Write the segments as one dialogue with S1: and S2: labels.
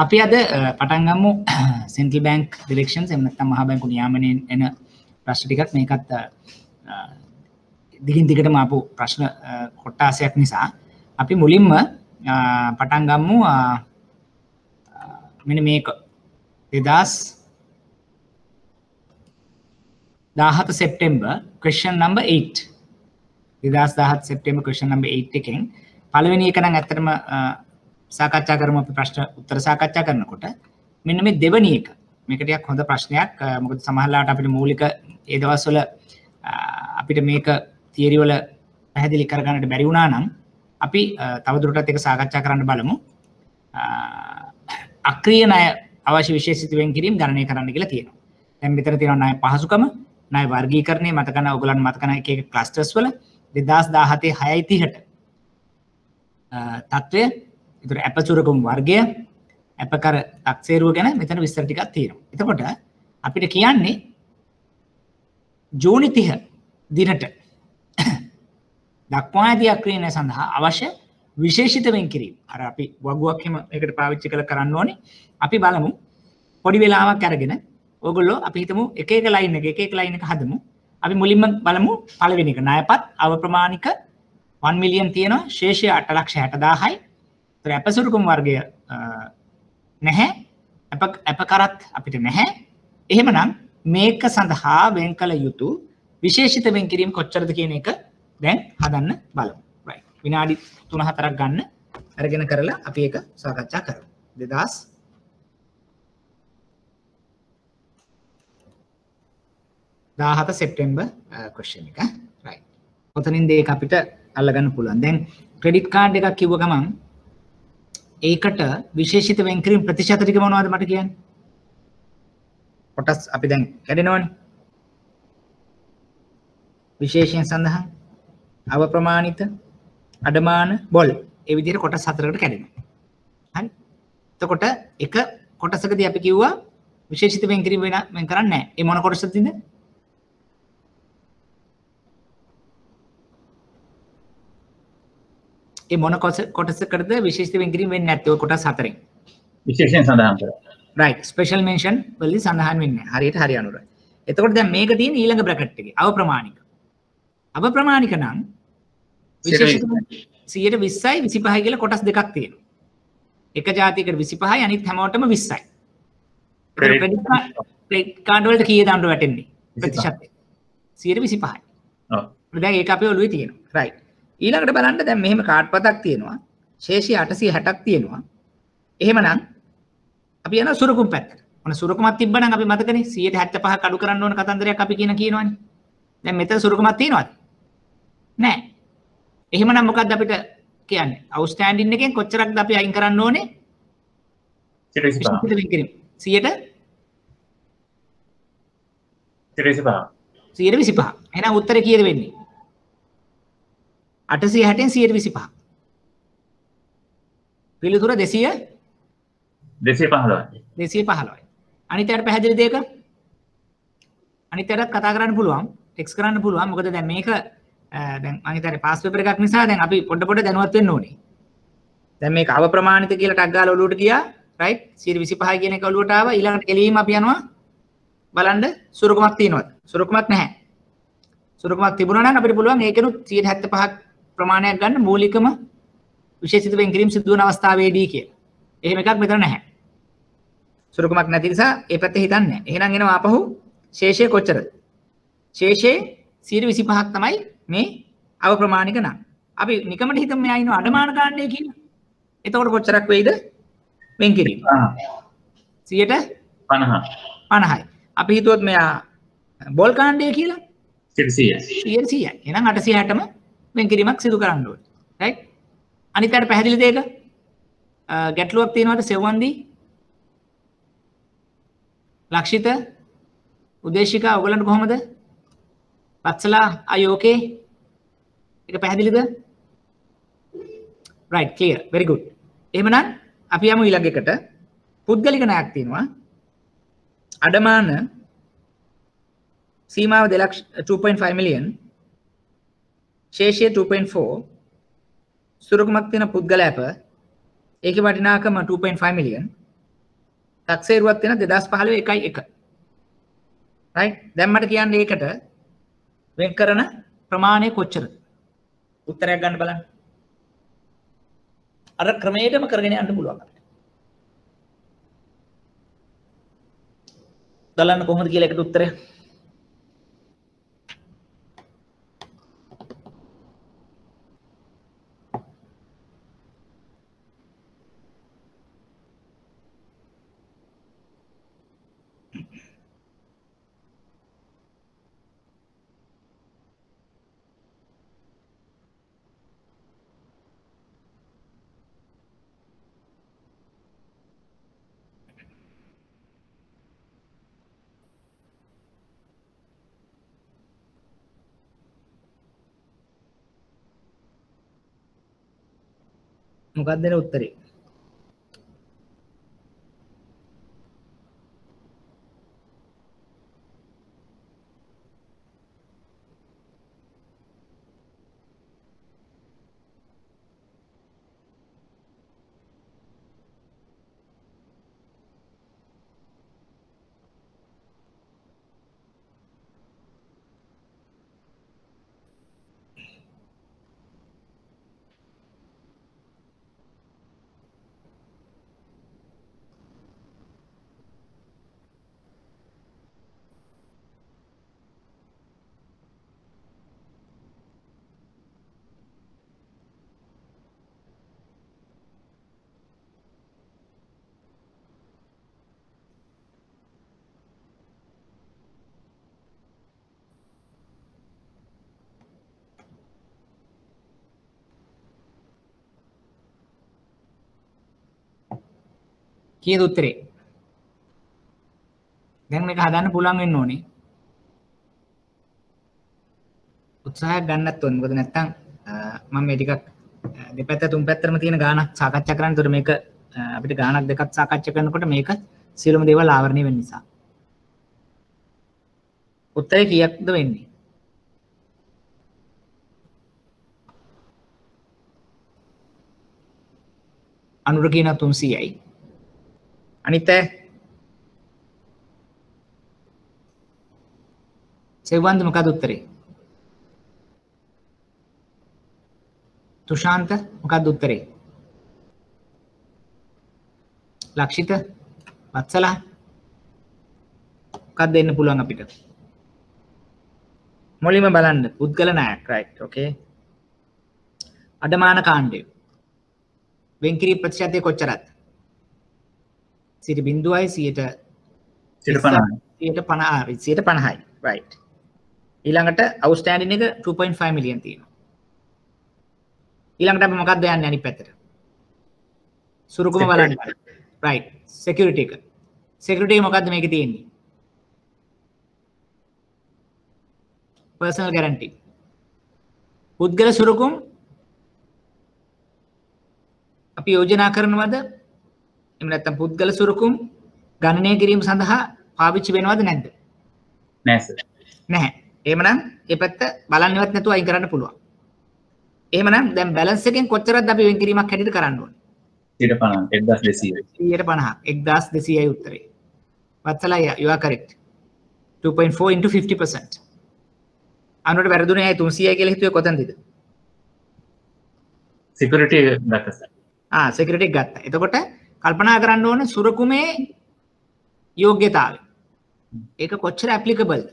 S1: අපි අද පටන් ගමු සෙන්ට්‍රල් බැංක් ඩිරෙක්ෂන්ස් එහෙම නැත්නම් මහා බැංකු නියාමනයෙන් එන ප්‍රශ්න ටිකක් මේකත් දිගින් දිගටම ආපු ප්‍රශ්න කොටාසයක් නිසා අපි මුලින්ම පටන් ගමු මෙන්න මේක 2017 September question number 8 2017 September question number 8 එකෙන් පළවෙනි එක නම් ඇත්තටම සාකච්ඡා කරමු අපි ප්‍රශ්න උත්තර සාකච්ඡා කරනකොට මෙන්න මේ දෙවෙනි එක මේක ටිකක් හොඳ ප්‍රශ්නයක් මොකද සමහරවිට අපිට මූලික ඒ දවස්වල අපිට මේක තියරි වල පැහැදිලි කරගන්නට බැරි වුණා නම් අපි තවදුරටත් ඒක සාකච්ඡා කරන්න බලමු අක්‍රීය ණය අවශ්‍ය විශේෂිත වෙන් කිරීම ගණනය කරන්න කියලා කියනවා දැන් මෙතන තියෙනවා ණය පහසුකම ණය වර්ගීකරණය මතක නැහැ ඔයගොල්ලන් මතක නැහැ එක එක ක්ලස්ටර්ස් වල 2017 6:30ට තත්ත්වය ඒතර අපචුරකම් වර්ගය අපකර තක්සේරුව ගැන මෙතන විස්තර ටිකක් තියෙනවා. එතකොට අපිට කියන්නේ ජූනි 30 දිනට දක්වා ඇති අක්‍රීය ණය සඳහා අවශ්‍ය විශේෂිත වෙන් කිරීම. අර අපි වගුවක් එහෙම ඒකට පාවිච්චි කරන්න ඕනේ. අපි බලමු පොඩි වෙලාවක් අරගෙන ඕගොල්ලෝ අපි හිතමු එක එක ලයින් එක ලයින් එක හදමු. අපි මුලින්ම බලමු පළවෙනි එක ණයපත් අවප්‍රමාණික 1 මිලියන් තියෙනවා ශේෂය 8,60,000යි. ඒතර අපසුරුකම් වර්ගය නැහැ. අපකරත් අපිට නැහැ. එහෙමනම් මේක සඳහා වෙන් කළ යුතු විශේෂිත වෙන් කිරීම කොච්චරද කියන එක දැන් හදන්න බලමු. right. විනාඩි 3-4ක් ගන්න අරගෙන කරලා අපි ඒක සාකච්ඡා කරමු. 2017 සෙප්තැම්බර් question එක. right. ඔතනින් දෙක අපිට අල්ලගන්න පුළුවන්. දැන් ක්‍රෙඩිට් කාඩ් එකක් කිව්ව ගමන් ඒකට විශේෂිත වෙන් කිරීම ප්‍රතිශත ටික මොනවද මට කියන්න? කොටස් අපි දැන් කැඩෙනවනේ. විශේෂයෙන් සඳහන් අවප්‍රමාණිත අඩමාන බොල් ඒ විදිහට කොටස් 4කට කැඩෙනවා. හරි. එතකොට එක කොටසකදී අපි කිව්වා විශේෂිත වෙන් කිරීම වෙන කරන්නේ නැහැ. ඒ මොන කොටසද? ඒ මොන කොටසකටද විශේෂිත වෙන් කිරීම වෙන්නේ නැත්තේ? ඔය කොටස් 4න්.
S2: විශේෂයෙන් සඳහන් කරා.
S1: right special mention වලදී සඳහන් වෙන්නේ හරියට හරි අනුර. එතකොට දැන් මේක තියෙන ඊළඟ බ්‍රැකට් එකේ අවප්‍රමාණික. අවප්‍රමාණික නම් විශේෂිත 120යි 25යි කියලා කොටස් දෙකක් තියෙනවා. එක ජාතියකට 25යි අනිත් හැමෝටම 20යි. ක්‍රෙඩිට් කාඩ් වලට කීයද අඬ වැටෙන්නේ? ප්‍රතිශතය 125යි. ඔව්. දැන් ඒක අපේ ඔළුවේ තියෙනවා. right. ඊළඟට බලන්න දැන් මෙහෙම කාඩ් පතක් තියෙනවා. ශේෂය 860ක් තියෙනවා. එහෙමනම් අපි යනවා සුරුකුම් පැත්තට. මොන සුරුකුමක් තිබ්බනම් අපි මතකනේ 175ක් අඩු කරන්න ඕන කතන්දරයක් අපි කියනවනේ. දැන් මෙතන සුරුකුමක් තියෙනවද? නැහැ. එහෙමනම් මොකක්ද අපිට කියන්නේ? අවුට්ස්ටෑන්ඩින් එකෙන් කොච්චරක්ද අපි අයින් කරන්න ඕනේ? 125. 125. එහෙනම් උත්තරේ කීයද වෙන්නේ? 860න් 125. පිළිතුර 215යි. අනිත්‍යයට පැහැදිලි දෙයක? අනිත්‍යයට කතා කරන්න පුළුවන්, ටෙක්ස්ට් කරන්න පුළුවන්. මොකද දැන් මේක දැන් මම හිතන්නේ පාස් පේපර් එකක් නිසා දැන් අපි පොඩ දැනුවත් වෙන්න ඕනේ. දැන් මේක අවප්‍රමාණිත කියලා ටග් ගාලා ඔලුවට ගියා. රයිට් 125 කියන එක ඔලුවට ආවා. ඊළඟට එළියම අපි යනවා බලන්න සුරුකමක් තියෙනවද? සුරුකමක් නැහැ. සුරුකමක් තිබුණා නම් අපිට පුළුවන් ඒකෙනුත් 175ක් ප්‍රමාණයක් ගන්න මූලිකම විශේෂිත වෙන් කිරීම සිදු වන අවස්ථාවේදී කියලා. එහෙම එකක් මෙතන නැහැ. සුරුකමක් නැති නිසා ඒ පැත්තේ හිතන්නේ නැහැ. එහෙනම් එනවා ආපහු ශේෂය කොච්චරද? ශේෂයේ 125ක් තමයි මේ අවප්‍රමාණික නම්. අපි නිකමට හිතමු මෙයා ඉන්න අඩමාන කාණ්ඩය කියලා. එතකොට කොච්චරක් වෙයිද? වෙන් කිරීම. 50යි. අපි හිතුවොත් මෙයා බෝල් කාණ්ඩය කියලා 100යි. එහෙනම් 860ම වෙන් කිරීමක් සිදු කරන්න ඕනේ. රයිට්? අනිත්යට පැහැදිලි දෙයක? ගැටලුවක් තියෙනවද සෙව්වන්දී? ලක්ෂිත උදේශිකා ඔයගලන්ට කොහමද? වත්සලා අයෝකේ? ඒක පැහැදිලිද? right clear very good. එහෙමනම් අපි යමු ඊළඟ එකට. පුද්ගලික ණයක් තියෙනවා. අඩමාන සීමාව 2.5 මිලියන්. ශේෂය 2.4. සුරුකමක් තියෙන පුද්ගලයාප ඒකේ වටිනාකම 2.5 මිලියන්. තක්සේරුවක් තියෙන 2015 1.1 right දැන් මට කියන්න ඒකට වෙන් කරන ප්‍රමාණය කොච්චරද උත්තරයක් ගන්න බලන්න අර ක්‍රමයටම කරගෙන යන්න පුළුවන් බලන්න කොහොමද කියලා එකට උත්තරය මොකක්ද දෙන උත්තරේ කීයද උත්තරේ දැන් මේක හදන්න පුළුවන් වෙන්න ඕනේ උත්සාහයක් ගන්නත් ඕනේ මොකද නැත්තම් මම මේ ටිකක් දෙපැත්ත තුන් පැත්තටම තියෙන ගානක් සාකච්ඡා කරන්න. ඒතකොට මේක අපිට ගානක් දෙකක් සාකච්ඡා කරනකොට මේක සියලුම දේවල් ආවරණය වෙන්න නිසා. උත්තරේ කීයක්ද වෙන්නේ? අනුර කියන 300යි. අනිත් අය සෙවන්ද මොකද උත්තරේ? තුෂාන්ත මොකක්ද උත්තරේ? ලක්ෂිත වත්සලා මොකක්ද දෙන්න පුළුවන් අපිට? මුලින්ම බලන්න පුද්ගල නායක right okay අඩමාන කාණ්ඩය වෙන්කිරි ප්‍රතිශතය කොච්චරද? 0.0යි 150යි right ඊළඟට අවුට්ස්ටෑන්ඩින් එක 2.5 මිලියන් තියෙනවා. ඊළඟට අපි මොකක්ද යන්නේ අනිත් පැත්තට? සුරුකුම බලන්න. right security එක. security එක මොකක්ද මේකේ තියෙන්නේ? personal guarantee. පුද්ගල සුරුකුම් අපි යෝජනා කරනවද? එහෙම නැත්නම් පුද්ගල සුරුකුම් ගණනය කිරීම සඳහා පාවිච්චි වෙනවද නැද්ද?
S2: නෑ සර්.
S1: නැහැ. එහෙමනම් මේ පැත්ත බලන්නවත් නැතුව අයින් කරන්න පුළුවන්. එහෙමනම් දැන් බැලන්ස් එකෙන් කොච්චරද අපි වෙන් කිරීමක් හැටියට කරන්න ඕනේ?
S2: 150
S1: 1200යි උත්තරේ. Vatsala you are correct. 2.4 into 50%. අනුරට වැරදුනේ ඇයි 300යි කියලා හිතුවේ කොතනදද?
S2: security ගත්තා සර්.
S1: security එක ගත්තා. එතකොට කල්පනා කරන්න ඕනේ සුරකුමේ යෝග්‍යතාවය. ඒක කොච්චර applicable ද?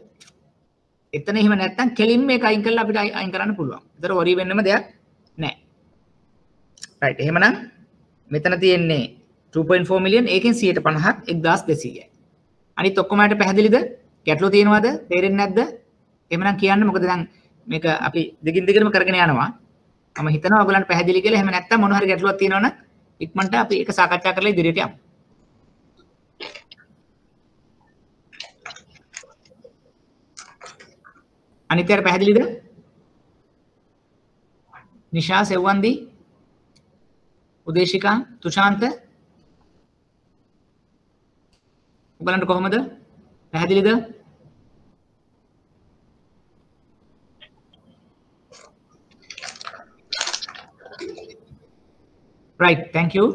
S1: එතන එහෙම නැත්නම් කෙලින් මේක අයින් කරලා අපිට අයින් කරන්න පුළුවන්. ඒතර worry වෙන්නම දෙයක් නැහැ. right එහෙමනම් මෙතන තියෙන්නේ 2.4 මිලියන් ඒකෙන් 150ක් 1200යි. අනිත් ඔක්කොම අයට පැහැදිලිද? ගැටලුව තියෙනවද? තේරෙන්නේ නැද්ද? එහෙමනම් කියන්න මොකද දැන් මේක අපි දිගින් දිගටම කරගෙන යනවා. මම හිතනවා ඔයගලන්ට පැහැදිලි කියලා. එහෙම නැත්නම් මොන හරි ගැටලුවක් තියෙනවනම් ඉක්මනට අපි ඒක සාකච්ඡා කරලා ඉදිරියට යමු. අනිත්‍යයට පැහැදිලිද? නිෂා සෙව්වන්දි උදේශිකා තුෂාන්ත ඔයගලන්ට කොහොමද? පැහැදිලිද? right thank you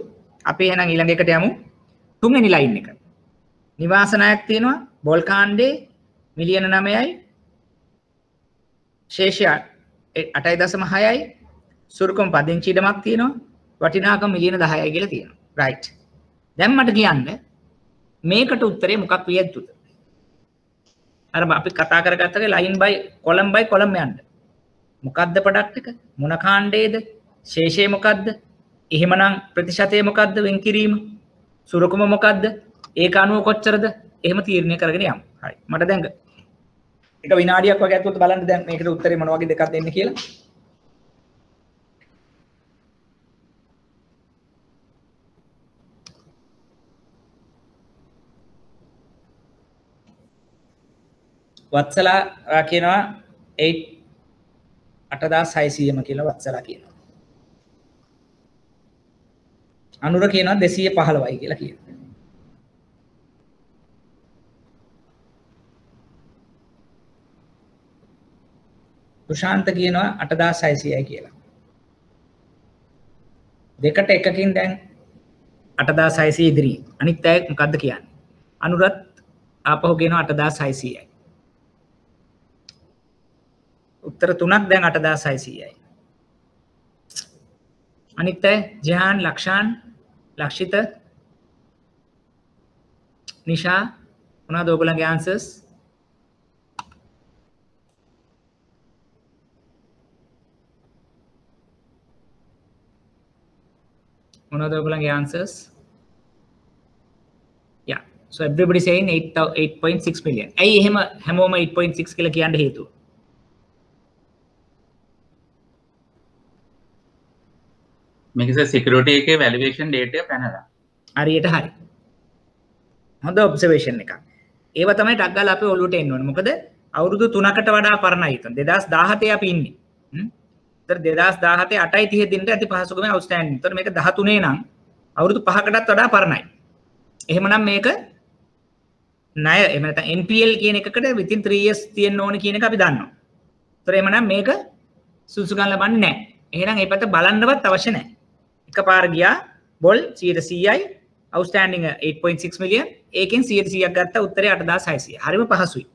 S1: අපි එහෙනම් ඊළඟ එකට යමු. තුන්වෙනි ලයින් එක. නිවාස ණයක් තියෙනවා බෝල් කාණ්ඩේ මිලියන 9යි ශේෂය 8.6යි සුරුකම් පදිංචි ඉඩමක් තියෙනවා වටිනාකම මිලියන 10යි කියලා තියෙනවා රයිට් දැන් මට කියන්න මේකට උත්තරේ මොකක් විය යුතුද අර අපි කතා කරගත්තගේ ලයින් බයි කොලම් යන්න මොකද්ද ප්‍රොඩක්ට් එක මොන කාණ්ඩේද ශේෂය මොකද්ද එහෙමනම් ප්‍රතිශතය මොකද්ද වෙන් කිරීම සුරුකම මොකද්ද ඒක අනුව කොච්චරද එහෙම තීරණය කරගෙන යමු හරි මට දැන් එක විනාඩියක් වගේ ඇතුළත බලන්න දැන් මේකට උත්තරේ මොන වගේ දෙකක් දෙන්න කියලා වත්සලා කියනවා 8600ම කියලා වත්සලා කියනවා අනුර කියනවා 215යි කියලා කියනවා තුෂාන්ත කියනවා 8600යි කියලා දෙකට එකකින් දැන් 8600 ඉදිරි අනිත් අය මොකද්ද කියන්නේ අනුරත් ආපහු කියනවා 8600යි උත්තර තුනක් දැන් 8600යි අනිත් අය ජහාන් ලක්ෂාන් ලක්ෂිත නිෂා මොනවද ඔයගොල්ලන්ගේ ආන්සර්ස් මොනවද ඔයගොල්ලන්ගේ answers yeah so everybody saying 8.6 million ඇයි එහෙම හැමෝම 8.6 කියලා කියන්න හේතුව
S2: මේක සිකියුරිටි එකේ වැලියේෂන් ඩේටා පැනලා
S1: හරියට හරි හොඳ ඔබ්සර්වේෂන් එකක් ඒව තමයි ටක් ගාලා අපි ඔලුවට එන්න ඕනේ මොකද අවුරුදු 3කට වඩා පරණයි හිතන්න 2017 අපි ඉන්නේ ඒතර 2017 8.30 දිනට ඇති පහසුකම අවුට්ස්ටෑන්ඩින් ඒතර මේක 13 නම් අවුරුදු 5කටත් වඩා පරණයි එහෙමනම් මේක ණය එහෙම නැත්නම් NPL කියන එකකට within 3 years තියෙන්න ඕනේ කියන එක අපි දන්නවා ඒතර එහෙමනම් මේක සුසුකම් ලබන්නේ නැහැ එහෙනම් මේ පැත්ත බලන්නවත් අවශ්‍ය නැහැ එකපාර ගියා බොල් 100%යි අවුට්ස්ටෑන්ඩින් 8.6 මිලියන් ඒකෙන් 100%ක් ගත්තා උත්තරේ 8600 හරිම පහසුයි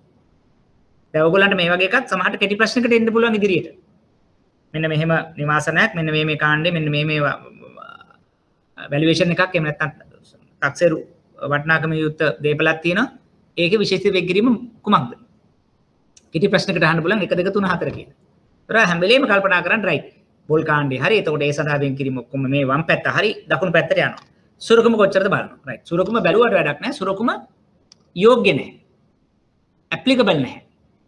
S1: දැන් ඔයගොල්ලන්ට මේ වගේ එකක් සමහරට කෙටි ප්‍රශ්නකට එන්න පුළුවන් ඉදිරියට මෙන්න මෙහෙම නිවාසනයක් මෙන්න මේ කාණ්ඩේ මෙන්න මේ වැලියේෂන් එකක් එහෙම නැත්නම් ටක්සේරු වටිනාකම යුක්ත දේපලක් තියෙනවා ඒකේ විශේෂිත වෙග්ගිරීම කුමක්ද කෙටි ප්‍රශ්නකට අහන්න පුළුවන් 1 2 3 4 කියලා. ඒතර හැම වෙලේම කල්පනා කරන්න රයිට් බෝල් කාණ්ඩේ හරි එතකොට ඒ සඳහා වෙන් කිරීම ඔක්කොම මේ වම් පැත්ත හරි දකුණු පැත්තට යනවා සුරකුම කොච්චරද බලනවා රයිට් සුරකුම බැලුවට වැඩක් නැහැ සුරකුම යෝග්‍ය නැහැ ඇප්ලිකබල් නැහැ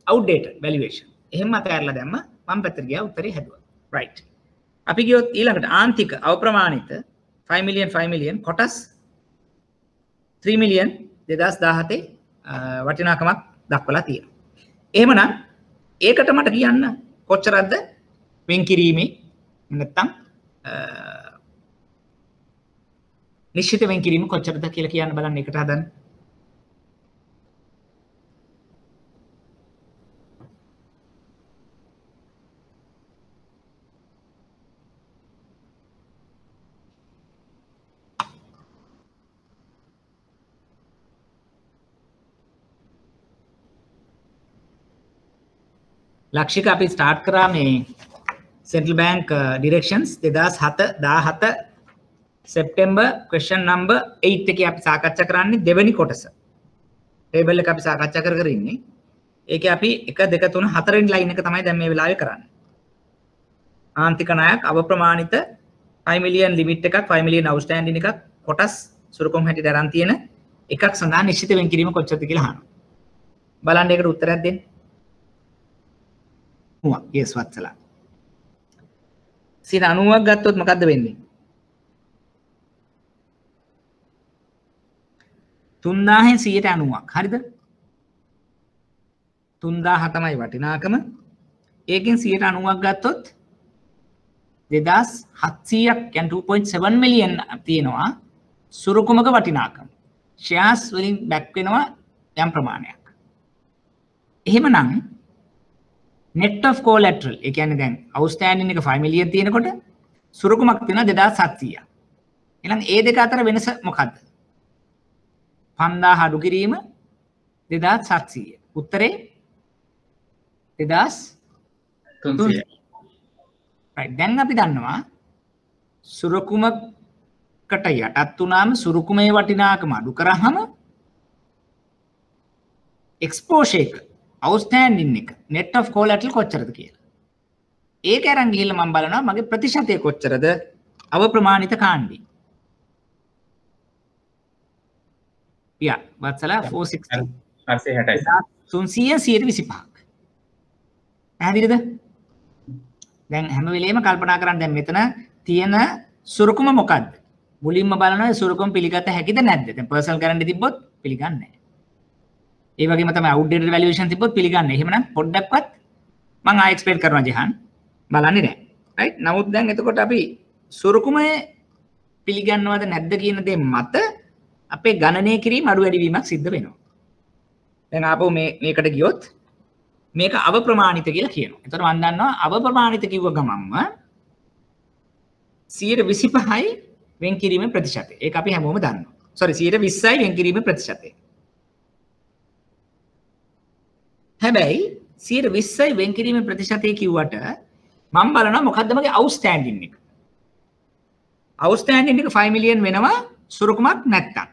S1: අවුට්ඩේටඩ් වැලියේෂන් එහෙම අතහැරලා දැම්ම වම් පැත්තට ගියා උත්තරේ හැදුවා රයිට් අපි ගියොත් ඊළඟට ආන්තික අවප්‍රමාණිත 5 මිලියන් කොටස් 3 මිලියන් 2017 වටිනාකමක් දක්වලා තියෙනවා එහෙමනම් ඒකට මට කියන්න කොච්චරද වෙන් කිරීමේ නැත්තම් නිශ්චිත වෙන් කිරීම කොච්චරද කියලා කියන්න බලන්න එකට හදන්න ලක්ෂික අපි ස්ටාර්ට් කරා මේ Central Bank Directions 2017 September question number 8 එකේ අපි සාකච්ඡා කරන්නේ දෙවෙනි කොටස. ටේබල් එක අපි සාකච්ඡා කර ඉන්නේ. ඒකේ අපි 1 2 3 4 වෙනි ලයින් එක තමයි දැන් මේ වෙලාවේ කරන්නේ. ආන්තික ණයක් අවප්‍රමාණිත 5 මිලියන් ලිමිට් එකක් 5 මිලියන් අවුට්ස්ටෑන්ඩින් එකක් කොටස් සුරුකොම් හැටියට අරන් තියෙන එකක් සඳහා නිශ්චිත වෙන් කිරීම කොච්චරද කියලා අහනවා. බලන්න ඒකට උත්තරයක් දෙන්න. yes වත්සලා 90ක් ගත්තොත් මොකද්ද වෙන්නේ 3000න් 190ක් හරිද 3000 තමයි වටිනාකම ඒකෙන් 190ක් ගත්තොත් 2700ක් يعني 2.7 මිලියන් තියෙනවා සුරුකුමක වටිනාකම ෂෙයාර්ස් වලින් බැක් වෙනවා යම් ප්‍රමාණයක් එහෙමනම් net of collateral ඒ කියන්නේ දැන් outstanding එක 5 මිලියන් තියෙනකොට සුරුකුමක් තියෙනවා 2700ක් එහෙනම් ඒ දෙක අතර වෙනස මොකද්ද 5000 අඩු කිරීම 2700. උත්තරේ 2300. right. දැන් අපි දන්නවා සුරකුමකට යටත් වුණාම සුරුකුමේ වටිනාකම අඩු කරාම exposure එක outstanding එක net of collateral කොච්චරද කියලා. ඒක අරන් ගිහිල්ලා මම බලනවා මගේ ප්‍රතිශතය කොච්චරද අවප්‍රමාණිත කාණ්ඩේ. යා වත්සලා 460 325ක්. පැහැදිලිද? දැන් හැම වෙලේම කල්පනා කරන්න දැන් මෙතන තියෙන සුරුකුම මොකද්ද? මුලින්ම බලනවා සුරුකුම පිළිගත හැකිද නැද්ද? දැන් පර්සනල් ගැරන්ටි තිබ්බොත් පිළිගන්නේ නැහැ. ඒ වගේම තමයි අවුට්ඩේටඩ් වැලියුේෂන් තිබ්බොත් පිළිගන්නේ. එහෙමනම් පොඩ්ඩක්වත් මම ආයෙ එක්ස්පෙක්ට් කරනවා ජහන්. බලන්නේ නැහැ. රයිට්? නමුත් දැන් එතකොට අපි සුරුකුමේ පිළිගන්නවද නැද්ද කියන දේ මත අපේ ගණනය කිරීම අඩු වැඩි වීමක් සිද්ධ වෙනවා. දැන් ආපහු මේකට ගියොත් මේක අවප්‍රමාණිත කියලා කියනවා. එතකොට මම දන්නවා අවප්‍රමාණිත කිව්ව ගමන්ම 125යි වෙන් කිරීමේ ප්‍රතිශතය. ඒක අපි හැමෝම දන්නවා. sorry 120යි වෙන් කිරීමේ ප්‍රතිශතය. හැබැයි 120යි වෙන් කිරීමේ ප්‍රතිශතය කිව්වට මම බලනවා මොකද්ද මගේ outstanding එක. outstanding එක 5 million වෙනවා සුරුකුමක් නැත්තම්.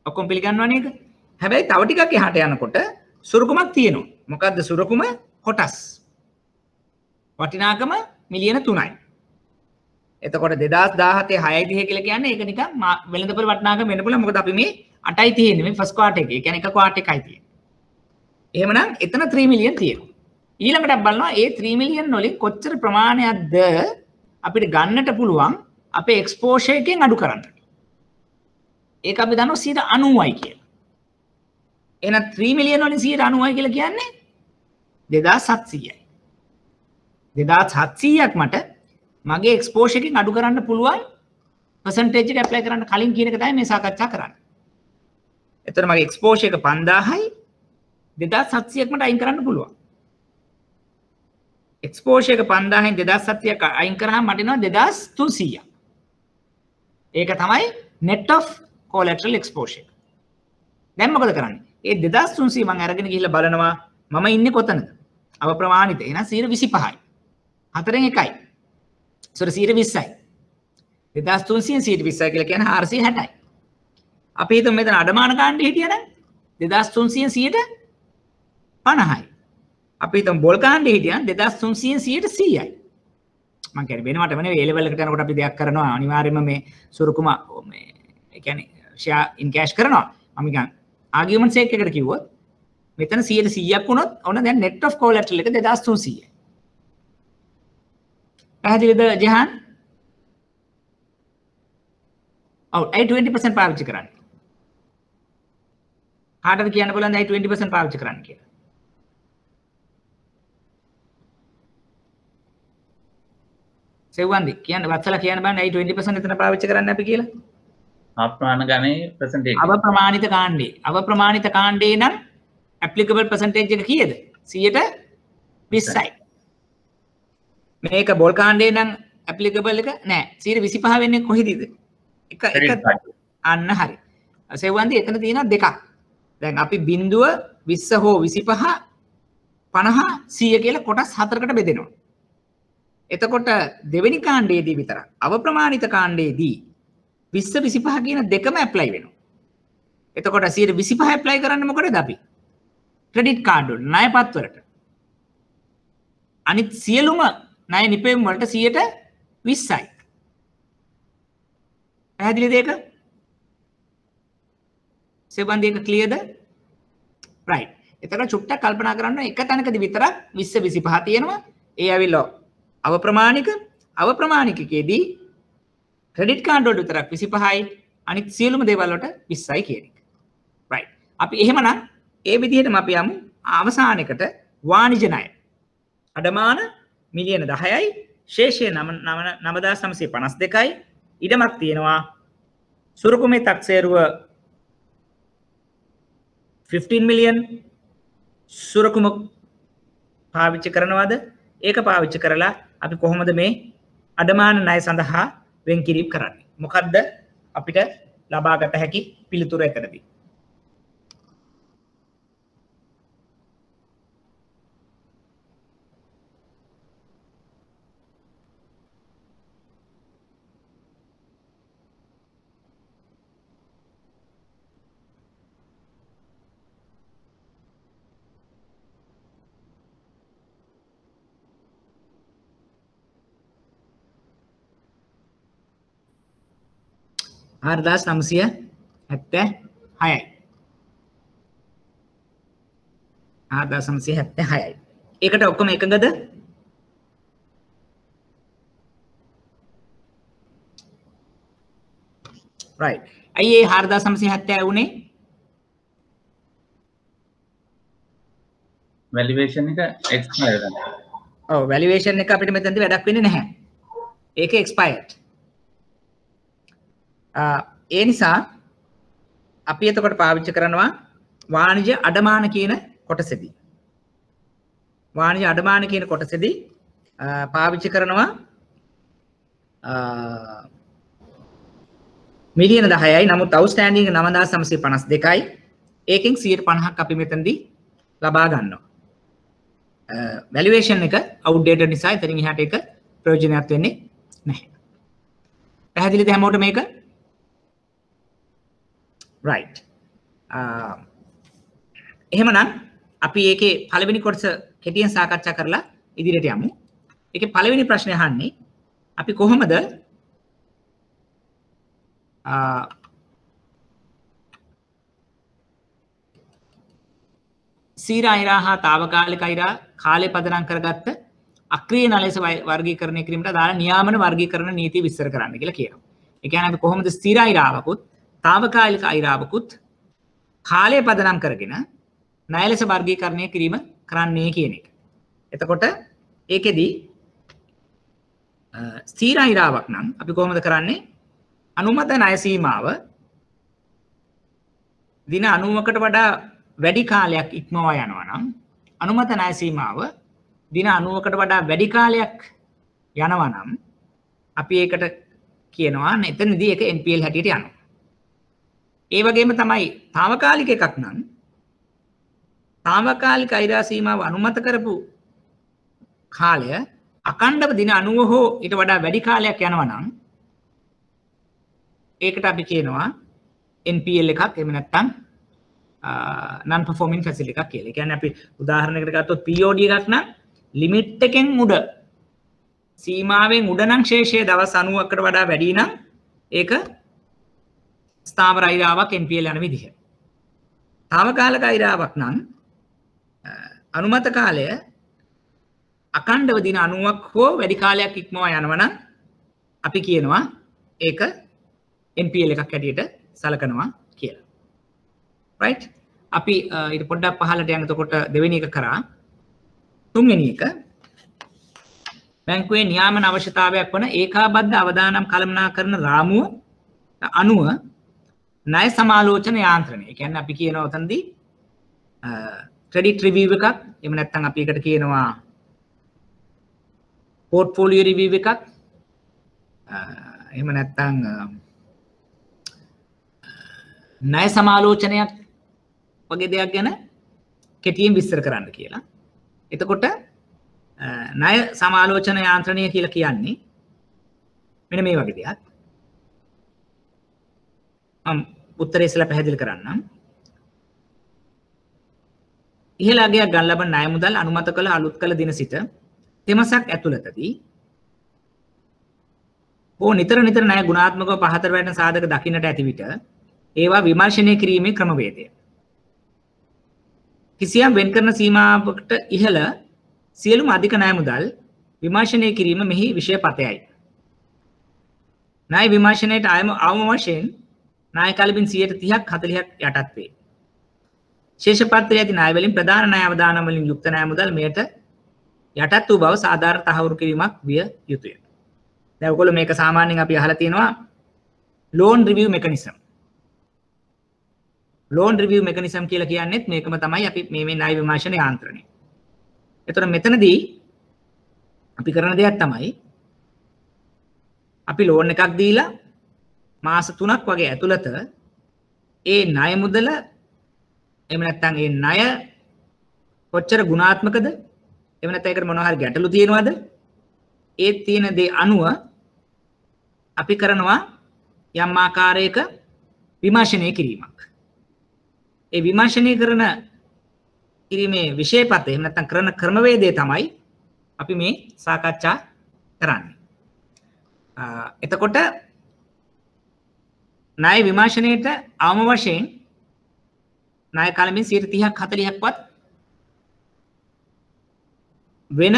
S1: ඔක්කොම පිළිගන්නවනේ ඒක. හැබැයි තව ටිකක් එහාට යනකොට සුරුකුමක් තියෙනවා. මොකද්ද සුරුකුම? කොටස්. වටිනාකම මිලියන 3යි. එතකොට 2017 6.30 කියලා කියන්නේ ඒක නිකන් වෙළඳපොළ වටිනාකම වෙන්න පුළුවන්. මොකද අපි මේ 8යි තියෙන්නේ මේ ෆස්ට් ක්වාටර් එකේ. ඒ කියන්නේ එක ක්වාටර් එකයි තියෙන්නේ. එහෙමනම් එතන 3 මිලියන් තියෙනවා. ඊළඟට බලනවා ඒ 3 මිලියන් වලින් කොච්චර ප්‍රමාණයක්ද අපිට ගන්නට පුළුවන් අපේ එක්ස්පෝෂර් එකෙන් අඩු කරන්න. ඒක අපි දන්නවා 90යි කියලා. එහෙනම් 3 මිලියන් වලින් 90යි කියලා කියන්නේ 2700යි. 2700ක් මට මගේ එක්ස්පෝෂර් එකෙන් අඩු කරන්න පුළුවන් percentage එක apply කරන්න කලින් කියන එක තමයි මේ සාකච්ඡා කරන්නේ. එතකොට මගේ එක්ස්පෝෂර් එක 5000යි 2700ක් මට අයින් කරන්න පුළුවන්. එක්ස්පෝෂර් එක 5000න් 2700ක් අයින් කරාම මට එනවා 2300ක්. ඒක තමයි net of collateral exposure. දැන් මොකද කරන්නේ? ඒ 2300 මම අරගෙන ගිහිල්ලා බලනවා මම ඉන්නේ කොතනද? අවප්‍රමාණිත. එහෙනම් 125යි. 4න් 1යි. sorry 120යි. 2300 120යි කියලා කියන්නේ 460යි. අපි හිතමු මෙතන අඩමාන කාණ්ඩේ හිටියනම් 2300 50යි. අපි හිතමු බෝල් කාණ්ඩේ හිටියනම් 2300 100යි. මම කියන්නේ වෙනවටම නෙවෙයි A level එකට යනකොට අපි දෙයක් කරනවා අනිවාර්යයෙන්ම මේ සුරුකුම මේ ඒ කියන්නේ share in cash කරනවා. මම නිකන් argument sake එකට කිව්වොත් මෙතන 100ක් වුණොත් ඔන්න දැන් net of collateral එක 2300යි. පැහැදිලිද ජහන්? ඔව් ඒ 20% පාවිච්චි කරන්න. කාටද කියන්න බලන්න ඒ 20% පාවිච්චි කරන්න කියලා. සෙව්වන්දි කියන්න වත්සලා කියන්න බලන්න ඒ 20% එතන පාවිච්චි කරන්න අපි කියලා.
S2: අප්‍රමාණ ගණයේ percentage.
S1: අවප්‍රමාණිත කාණ්ඩේ. අවප්‍රමාණිත කාණ්ඩේ නම් applicable percentage එක කීයද? 20%යි. මේක බෝල් කාණ්ඩේ නම් applicable එක නෑ 125 වෙන්නේ කොහෙදද? එක අන්න හරි. සෙව්වන්දි එතන තියෙනවා දෙකක්. දැන් අපි බිඳුව 20 හෝ 25 50 100 කියලා කොටස් හතරකට බෙදෙනවා. එතකොට දෙවෙනි කාණ්ඩයේදී විතරක් අවප්‍රමාණිත කාණ්ඩයේදී 20 25 කියන දෙකම ඇප්ලයි වෙනවා. එතකොට 125 ඇප්ලයි කරන්නේ මොකටද අපි? ක්‍රෙඩිට් කාඩ් වල ණයපත් වලට. අනිත් සියලුම ණය නිපැයුම් වලට 20%යි. පැහැදිලිද ඒක? සෙබන්දි එක ක්ලියර්ද? රයිට්. එතකොට චුට්ටක් කල්පනා කරන්න එක තැනකදී විතරක් 20 25 තියෙනවා. ඒ ඇවිල්ලා අවප්‍රමාණිකකේදී ක්‍රෙඩිට් කාඩ් වලට විතරක් 25යි අනිත් සියලුම දේවල් වලට 20යි කියන එක. රයිට්. අපි එහෙමනම් ඒ විදිහටම අපි යමු අවසානයකට වාණිජ ණය. අඩමාන මිලියන 10යි ශේෂය 9952යි ඉඩමක් තියෙනවා. සුරුකුමේ තක්සේරුව 15 මිලියන් සුරුකුම පාවිච්චි කරනවද? ඒක පාවිච්චි කරලා අපි කොහොමද මේ අඩමාන ණය සඳහා වෙන් කිරීම කරන්නේ? මොකද්ද අපිට ලබාගත හැකි පිළිතුර එතනදී? 4976යි. 4976යි. ඒකට ඔක්කොම එකඟද? right. ඇයි ඒ 4970 වුනේ?
S2: valuation එක expired.
S1: ඔව් valuation එක අපිට මෙතනදී වැඩක් වෙන්නේ නැහැ. ඒක expired. ඒ නිසා අපි එතකොට පාවිච්චි කරනවා වාණිජ අඩමාන කියන කොටසෙදී. වාණිජ අඩමාන කියන කොටසෙදී පාවිච්චි කරනවා මිලියන 10යි. නමුත් outstanding 9952යි. ඒකෙන් 150ක් අපි මෙතනදී ලබා ගන්නවා. valuation එක outdated නිසා එතනින් එහාට ඒක ප්‍රයෝජනවත් වෙන්නේ නැහැ. පැහැදිලිද හැමෝටම මේක? right. එහෙමනම් අපි ඒකේ පළවෙනි කොටස කෙටියෙන් සාකච්ඡා කරලා ඉදිරියට යමු. ඒකේ පළවෙනි ප්‍රශ්නේ අහන්නේ අපි කොහොමද සීර අයිරා හා తాවකාලික අයිරා කාලය පදනම් කරගත්ත අක්‍රීය නලෙස වර්ගීකරණය කිරීමට අදාළ නියාමන වර්ගීකරණ නීතිය විස්තර කරන්න කියලා කියනවා. ඒ කියන්නේ අපි කොහොමද ස්ථිර අයිරාවකුත් తాවකාලික අයිරාවකුත් කාලය පදනම් කරගෙන ණය ලෙස වර්ගීකරණය කිරීම කරන්නේ කියන එක. එතකොට ඒකෙදි ස්ථිර අයිරාවක් නම් අපි කොහොමද කරන්නේ? අනුමත ණය සීමාව දින 90කට වඩා වැඩි කාලයක් ඉක්මවා යනවා නම් අනුමත ණය සීමාව දින 90කට වඩා වැඩි කාලයක් යනවා නම් අපි ඒකට කියනවා එතනදී ඒක NPL හැටියට යනවා. ඒ වගේම තමයි తాවකාලික එකක් නම් తాවකාලික අයිරා සීමාව අනුමත කරපු කාලය අඛණ්ඩව දින 90 හෝ ඊට වඩා වැඩි කාලයක් යනවා නම් ඒකට අපි කියනවා NPL එකක් එහෙම නැත්නම් non performing facility එකක් කියලා. ඒ කියන්නේ අපි උදාහරණයකට ගත්තොත් POD එකක් නම් ලිමිට් එකෙන් උඩ සීමාවෙන් උඩ නම් ශේෂයේ දවස් 90කට වඩා වැඩි නම් ඒක ස්ථාවර අයිරාවක් NPL යන විදිහ. తాවකාලික අයිරාවක් නම් අනුමත කාලය අඛණ්ඩව දින 90ක් හෝ වැඩි කාලයක් ඉක්මවා යනවා නම් අපි කියනවා ඒක NPL එකක් හැටියට සලකනවා කියලා. right. අපි ඊට පොඩ්ඩක් පහළට යන එතකොට දෙවෙනි එක කරා තුන්වෙනි එක බැංකුවේ නියාමන අවශ්‍යතාවයක් වන ඒකාබද්ධ අවදානම් කළමනාකරන රාමුව අනුව ණය සමාලෝචන යාන්ත්‍රණය. ඒ කියන්නේ අපි කියනවා උතනදී ක්‍රෙඩිට් රිවිව් එකක් එහෙම නැත්නම් අපි එකට කියනවා පෝර්ට්ෆෝලියෝ රිවිව් එකක් එහෙම නැත්නම් ණය සමාලෝචනයක් වගේ දෙයක් ගැන කෙටියෙන් විස්තර කරන්න කියලා. එතකොට ණය සමාලෝචන යාන්ත්‍රණය කියලා කියන්නේ මෙන්න මේ වගේ දෙයක්. උත්තරේ ඉස්සලා පැහැදිලි කරන්නම්. ඉහළ අගයක් ගන්න ලබන ණය මුදල් අනුමත කළ අලුත් කළ දින සිට තෙමසක් ඇතුළතදී නිතර ණය ගුණාත්මකව පහතට වැටෙන සාධක දකින්නට ඇති විට ඒවා විමර්ශනය කිරීමේ ක්‍රමවේදය. කිසියම් වෙන් කරන සීමාවකට ඉහළ සියලුම අධික ණය මුදල් විමර්ශනය කිරීම මෙහි විෂය පතයයි. ණය විමර්ශනයට අවම වශයෙන් ණය කලබින් 30ක් 40ක් යටත් වේ. ශේෂ පත්‍රයේ ඇති ණය වලින් ප්‍රධාන ණය අවදානම් වලින් යුක්ත ණය මුදල් මෙයට යටත් වූ බව සාධාරණ තහවුරු කිරීමක් විය යුතුය. දැන් ඔයගොල්ලෝ මේක සාමාන්‍යයෙන් අපි අහලා තියෙනවා loan review mechanism. loan review mechanism කියලා කියන්නේත් මේකම තමයි අපි මේ ණය විමර්ශන යාන්ත්‍රණය. එතකොට මෙතනදී අපි කරන දෙයක් තමයි අපි ලෝන් එකක් දීලා මාස 3ක් වගේ ඇතුළත ඒ ණය මුදල එහෙම නැත්නම් ඒ ණය කොච්චර ගුණාත්මකද එහෙම නැත්නම් ඒකට මොනවා හරි ගැටලු තියෙනවද ඒ තියෙන දේ අනුව අපි කරනවා යම් ආකාරයක විමර්ශනය කිරීමක්. ඒ විමර්ශනය කරන කිරීමේ විෂයපත එහෙම නැත්නම් කරන ක්‍රමවේදය තමයි අපි මේ සාකච්ඡා කරන්නේ. එතකොට ණය විමර්ශනයේට අවම වශයෙන් ණය කලමින් 30ක් 40ක්වත් වෙන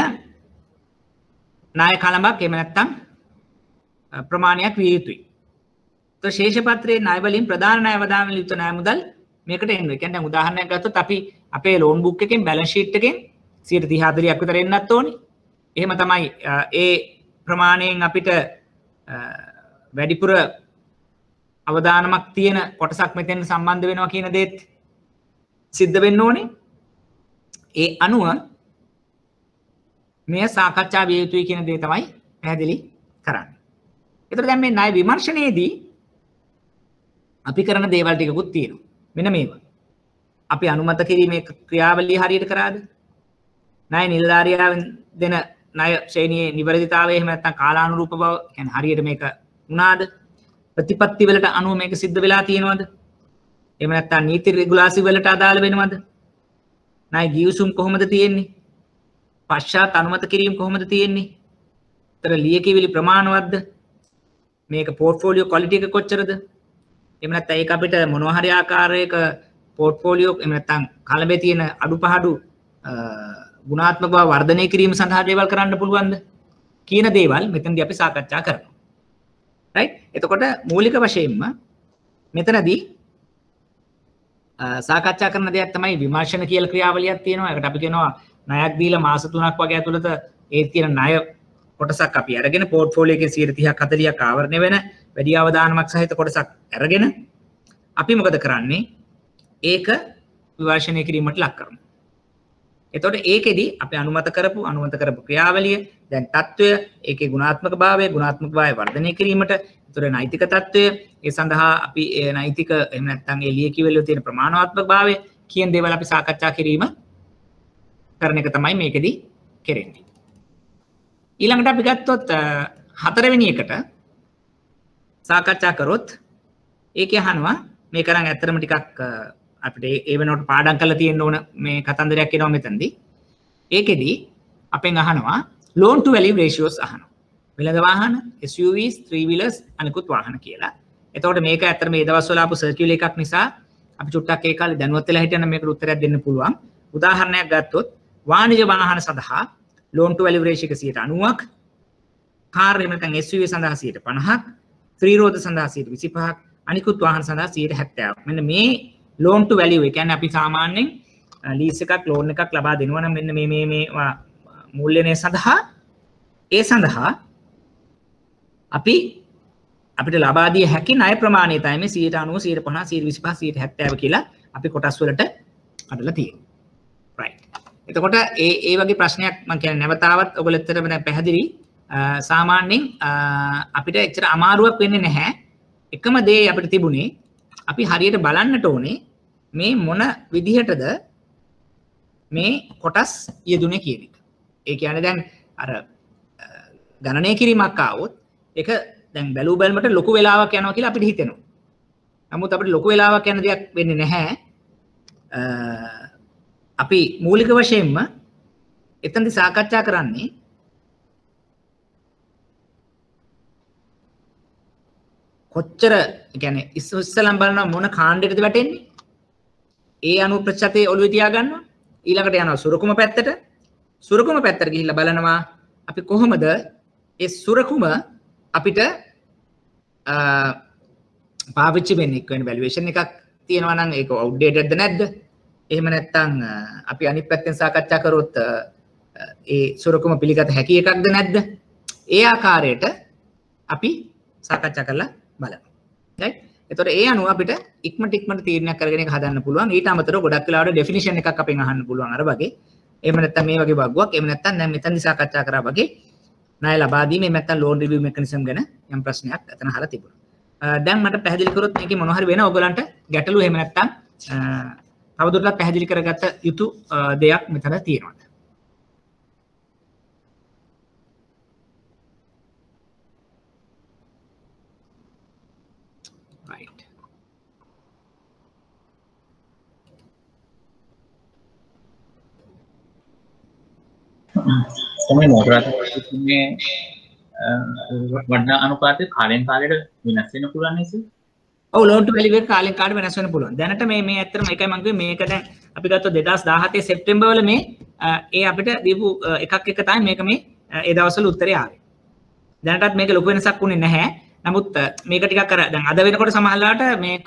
S1: ණය කලඹක් එහෙම නැත්නම් ප්‍රමාණයක් විය යුතුයි. તો ශේෂ පත්‍රයේ ණය වලින් ප්‍රධාන ණය වදාම වල යුතු ණය මුදල් මේකට එන්න. ඒ කියන්නේ උදාහරණයක් ගත්තොත් අපි අපේ ලෝන් බුක් එකෙන් බැලන්ස් ෂීට් එකෙන් 30 40ක් විතර එන්නත් ඕනේ. එහෙම තමයි ඒ ප්‍රමාණයෙන් අපිට වැඩිපුර අවදානමක් තියෙන කොටසක් මෙතෙන් සම්බන්ධ වෙනවා කියන දේත් සිද්ධ වෙන්න ඕනේ. ඒ අනුව මේ සාකච්ඡා විය යුතුයි කියන දේ තමයි පැහැදිලි කරන්නේ. ඒතර දැන් මේ ණය විමර්ශනයේදී අපි කරන දේවල් ටිකකුත් තියෙනවා. මෙන්න මේවා. අපි අනුමත කිරීමේ ක්‍රියාවලිය හරියට කරාද? ණය නිලධාරියාවෙන් දෙන ණය ශ්‍රේණියේ නිවැරදිතාවය එහෙම නැත්නම් කාලානුරූප බව කියන්නේ හරියට මේක වුණාද? ප්‍රතිපත්ති වලට අනුව මේක සිද්ධ වෙලා තියෙනවද? එහෙම නැත්නම් නීති රෙගුලාසි වලට අදාළ වෙනවද? ණය ගිවිසුම් කොහොමද තියෙන්නේ? පශ්චාත් අනුමත කිරීම කොහොමද තියෙන්නේ? තර ලියකියවිලි ප්‍රමාණවත්ද? මේක පෝර්ට්ෆෝලියෝ ක්වොලිටි එක කොච්චරද? එහෙම නැත්නම් ඒක අපිට මොනවා හරි ආකාරයක පෝර්ට්ෆෝලියෝ එහෙම නැත්නම් කලබේ තියෙන අඩුපහඩු ගුණාත්මක බව වර්ධනය කිරීම සඳහා දේවල් කරන්න පුළුවන්ද කියන දේවල් මෙතනදී අපි සාකච්ඡා කරනවා. රයිට්? එතකොට මූලික වශයෙන්ම මෙතනදී සාකච්ඡා කරන දෙයක් තමයි විමර්ශන කියලා ක්‍රියාවලියක් තියෙනවා. ඒකට අපි කියනවා ණයක් දීලා මාස 3ක් වගේ ඇතුළත ඒ තියෙන ණය කොටසක් අපි අරගෙන පෝර්ට්ෆෝලියෝ එකේ 30ක් 40ක් ආවරණය වෙන වැඩි අවදානමක් සහිත කොටසක් අරගෙන අපි මොකද කරන්නේ? ඒක විමර්ශනය කිරීමට ලක් කරනවා. එතකොට ඒකෙදි අපි අනුමත කරපු ක්‍රියාවලිය දැන් తত্ত্বය ඒකේ ගුණාත්මක භාවය වර්ධනය කිරීමට ඒතර නෛතික తত্ত্বය ඒ සඳහා අපි නෛතික එහෙම නැත්නම් ඒ ලියකියවිලි වල තියෙන ප්‍රමාණාත්මක භාවය කියන දේවල් අපි සාකච්ඡා කිරීම කරන එක තමයි මේකෙදි කෙරෙන්නේ. ඊළඟට අපි ගත්තොත් හතරවෙනි එකට සාකච්ඡා කරොත් ඒකේ අහනවා මේක නම් ඇත්තටම ටිකක් අපිට ඒ වෙනකොට පාඩම් කරලා තියෙන්න ඕන මේ කතන්දරයක් එනවා මෙතනදී. ඒකෙදි අපෙන් අහනවා loan to value ratios අහනවා. වෙළඳ වාහන, SUVs, three wheelers අනිකුත් වාහන කියලා. එතකොට මේක ඇත්තට මේ දවස්වල ආපු සර්කියුලර් එකක් නිසා අපි චුට්ටක් ඒ කාලේ දැනුවත් වෙලා හිටියනම් මේකට උත්තරයක් දෙන්න පුළුවන්. උදාහරණයක් ගත්තොත් වාණිජ වාහන සඳහා loan to value ratio එක 90ක්, කාර් එහෙම නැත්නම් SUV සඳහා 50ක්, three road සඳහා 25ක්, අනිකුත් වාහන සඳහා 70ක්. මෙන්න මේ loan to value ඒ කියන්නේ අපි සාමාන්‍යයෙන් ලීස් එකක් ලෝන් එකක් ලබා දෙනවා නම් මෙන්න මේ මූල්‍යණය සඳහා ඒ සඳහා අපිට ලබා දිය හැකි ණය ප්‍රමාණය තමයි මේ 90 150 125 170 කියලා අපි කොටස් වලට අදලා තියෙනවා. right. එතකොට ඒ වගේ ප්‍රශ්නයක් මම කියන්නේ නැවතාවත් ඔයගොල්ලෝටම දැන් පැහැදිලි සාමාන්‍යයෙන් අපිට එච්චර අමාරුවක් වෙන්නේ නැහැ. එකම දේ අපිට තිබුණේ අපි හරියට බලන්නට ඕනේ මේ මොන විදිහටද මේ කොටස් යෙදුනේ කියන එක. ඒ කියන්නේ දැන් අර ගණනය කිරීමක් ආවොත් ඒක දැන් බැලු බැලමට ලොකු වෙලාවක් යනවා කියලා අපිට හිතෙනවා. නමුත් අපිට ලොකු වෙලාවක් යන දෙයක් වෙන්නේ නැහැ. අපි මූලික වශයෙන්ම එතනදි සාකච්ඡා කරන්නේ කොච්චර කියන්නේ ඉස්සෙල්ලම බලනවා මොන කාණ්ඩයටද වැටෙන්නේ ඒ අනුව ප්‍රතිශතය ඔළුවේ තියා ගන්නවා ඊළඟට යනවා සුරකුම පැත්තට ගිහිල්ලා බලනවා අපි කොහොමද ඒ සුරකුම අපිට පාවිච්චි වෙන්නේ එක්ක වෙන වැලුවේෂන් එකක් තියෙනවා නම් ඒක අවුට්ඩේටඩ්ද නැද්ද එහෙම නැත්නම් අපි අනිත් පැත්තෙන් සාකච්ඡා කරොත් ඒ සුරකුම පිළිගත හැකි එකක්ද නැද්ද ඒ ආකාරයට අපි සාකච්ඡා කරලා බලමු. right? එතකොට ඒ අනුව අපිට ඉක්මනට තීරණයක් කරගෙන ඒක හදන්න පුළුවන්. ඊට අමතරව ගොඩක් වෙලාවට ඩෙෆිනිෂන් එකක් අපෙන් අහන්න පුළුවන් අර වගේ. එහෙම නැත්නම් මේ වගේ වගුවක්. එහෙම නැත්නම් දැන් මෙතනදි සාකච්ඡා කරා වගේ ණය ලබා දීමේ නැත්නම් ලෝන් රිවිව් මෙකනිසම් ගැන යම් ප්‍රශ්නයක් එතන අහලා තිබුණා. දැන් මට පැහැදිලි කරොත් මේකේ මොනවා හරි වෙන ඔයගලන්ට ගැටලු එහෙම නැත්නම් තවදුරටත් පැහැදිලි කරගත යුතු දෙයක් මෙතන තියෙනවා.
S2: තමයි මොකක්ද මේ වඩන අනුපාතය කාලෙන් කාලයට වෙනස් වෙන්න පුළුවන් නේද?
S1: ඔව් loan to value එක කාලෙන් කාලට වෙනස් වෙන්න පුළුවන්. දැනට මේ ඇත්තටම ඒකයි මම කිව්වේ මේක දැන් අපි ගත්තොත් 2017 සෙප්තැම්බර් වල මේ ඒ අපිට දීපු එකක් එක තමයි මේක මේ ඒ දවස්වල උත්තරේ ආවේ. දැනටත් මේක ලොකු වෙනසක් වුණේ නැහැ. නමුත් මේක ටිකක් අර දැන් අද වෙනකොට සමහරලාට මේක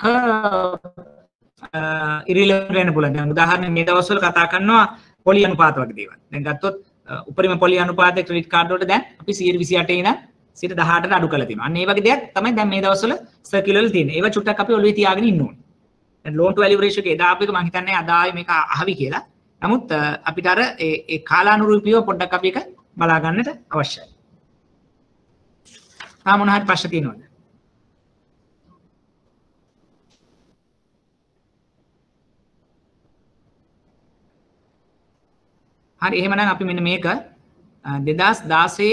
S1: ඉරිලෙවන්ට් වෙන්න පුළුවන්. දැන් උදාහරණයක් මේ දවස්වල කතා කරනවා පොලි අනුපාත වගේ දේවල්. දැන් ගත්තොත් උපරිම පොලි අනුපාතය ක්‍රෙඩිට් කාඩ් වලට දැන් අපි 128 ඉඳන් 18ට අඩු කරලා තියෙනවා. අන්න ඒ වගේ දෙයක් තමයි දැන් මේ දවස්වල සර්කියුලර් වල තියෙන්නේ. ඒවා චුට්ටක් අපි ඔළුවේ තියාගෙන ඉන්න ඕනේ. දැන් loan to value ratio එක එදා අපිට මම හිතන්නේ අද ආයේ මේක අහවි කියලා. නමුත් අපිට අර ඒ කාලානුරූපීව පොඩ්ඩක් අපි එක බලා ගන්නට අවශ්‍යයි. මොන හරි ප්‍රශ්න තියෙනවද? හරි එහෙමනම් අපි මෙන්න මේක 2016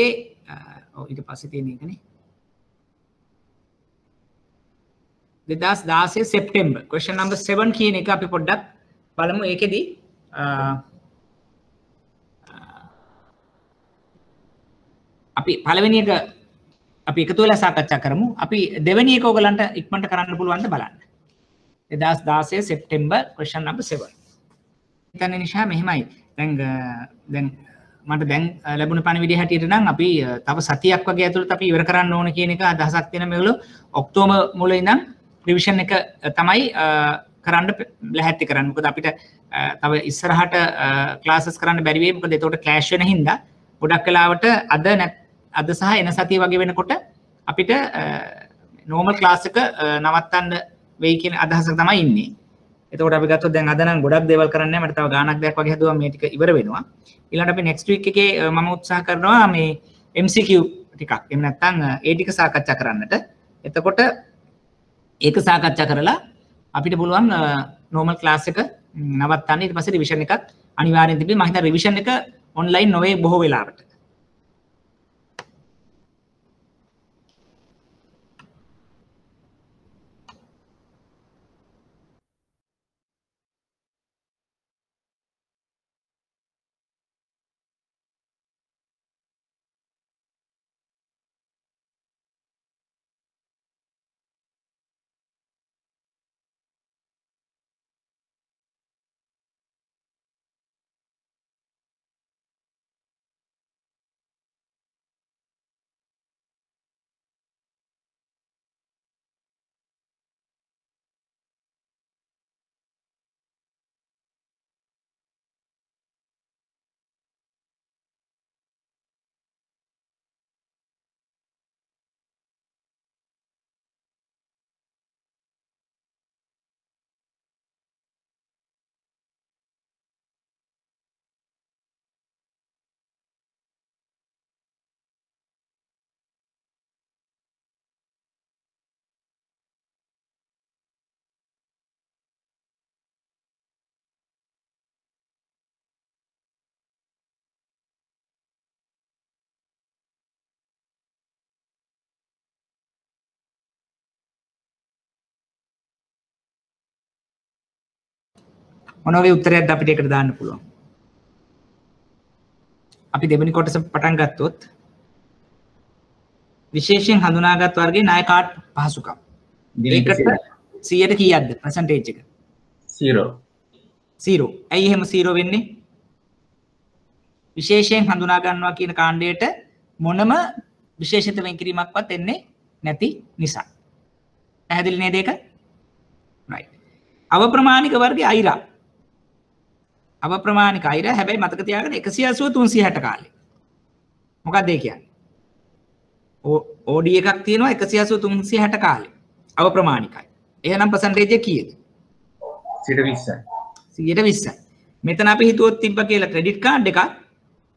S1: ඔව් ඊට පස්සේ තියෙන එකනේ 2016 සෙප්තැම්බර් question number 7 කියන එක අපි පොඩ්ඩක් බලමු. ඒකෙදි අපි පළවෙනි එක අපි එකතු වෙලා සාකච්ඡා කරමු. අපි දෙවෙනි එක ඔයගලන්ට ඉක්මනට කරන්න පුළුවන්ද බලන්න. 2016 සෙප්තැම්බර් question number 7. හිතන්නේ නිෂා මෙහෙමයි. දැන් මට දැන් ලැබුණ පණිවිඩය හැටියට නම් අපි තව සතියක් වගේ ඇතුළත අපි ඉවර කරන්න ඕන කියන එක අදහසක් තියෙන මේගොල්ලෝ ඔක්තෝබර් මුල ඉඳන් රිවිෂන් එක තමයි කරන්න ලැහැත්ති කරන්නේ. මොකද අපිට තව ඉස්සරහට ක්ලාසස් කරන්න බැරි වෙයි. මොකද ඒකට ක්ලෑෂ් වෙන හින්දා ගොඩක් වෙලාවට අද සහ එන සතිය වගේ වෙනකොට අපිට නෝමල් ක්ලාස් එක නවත්තන්න වෙයි කියන අදහසක් තමයි ඉන්නේ. එතකොට අපි ගත්තොත් දැන් අද නම් ගොඩක් දේවල් කරන්න නැහැ. මට තව ගාණක් දෙයක් වගේ හදුවා මේ ටික ඉවර වෙනවා. ඊළඟට අපි next week එකේ මම උත්සාහ කරනවා මේ MCQ ටිකක්. එහෙම නැත්නම් ඒ ටික සාකච්ඡා කරන්නට. එතකොට ඒක සාකච්ඡා කරලා අපිට පුළුවන් normal class එක නවත්තන්න. ඊට පස්සේ revision එකක් අනිවාර්යෙන් තිබේ. මම හිතන්නේ revision එක online නොවේ බොහෝ වෙලාවට. මොන වගේ උත්තරයක්ද අපිට ඒකට දාන්න පුළුවන්? අපි දෙවෙනි කොටස පටන් ගත්තොත් විශේෂයෙන් හඳුනාගත් වර්ගයේ ණය කාඩ් පහසුකම්. ඒකට 100ට කීයක්ද percentage එක?
S2: 0.
S1: 0. ඇයි එහෙම 0 වෙන්නේ? විශේෂයෙන් හඳුනා ගන්නවා කියන කාණ්ඩයට මොනම විශේෂිත වෙන්කිරීමක්වත් එන්නේ නැති නිසා. පැහැදිලි නේද ඒක? right. අවප්‍රමාණික වර්ගයේ අයිරා. අවප්‍රමාණික අයිරා හැබැයි මතක තියාගන්න 180 360 කාලේ. මොකක්ද ඒ කියන්නේ? OD එකක් තියෙනවා 180 360 කාලේ. අවප්‍රමාණිකයි. එහෙනම් percentage එක කීයද?
S2: 120යි.
S1: 120යි. මෙතන අපි හිතුවොත් තිබ්බ කියලා ක්‍රෙඩිට් කාඩ් එකක්.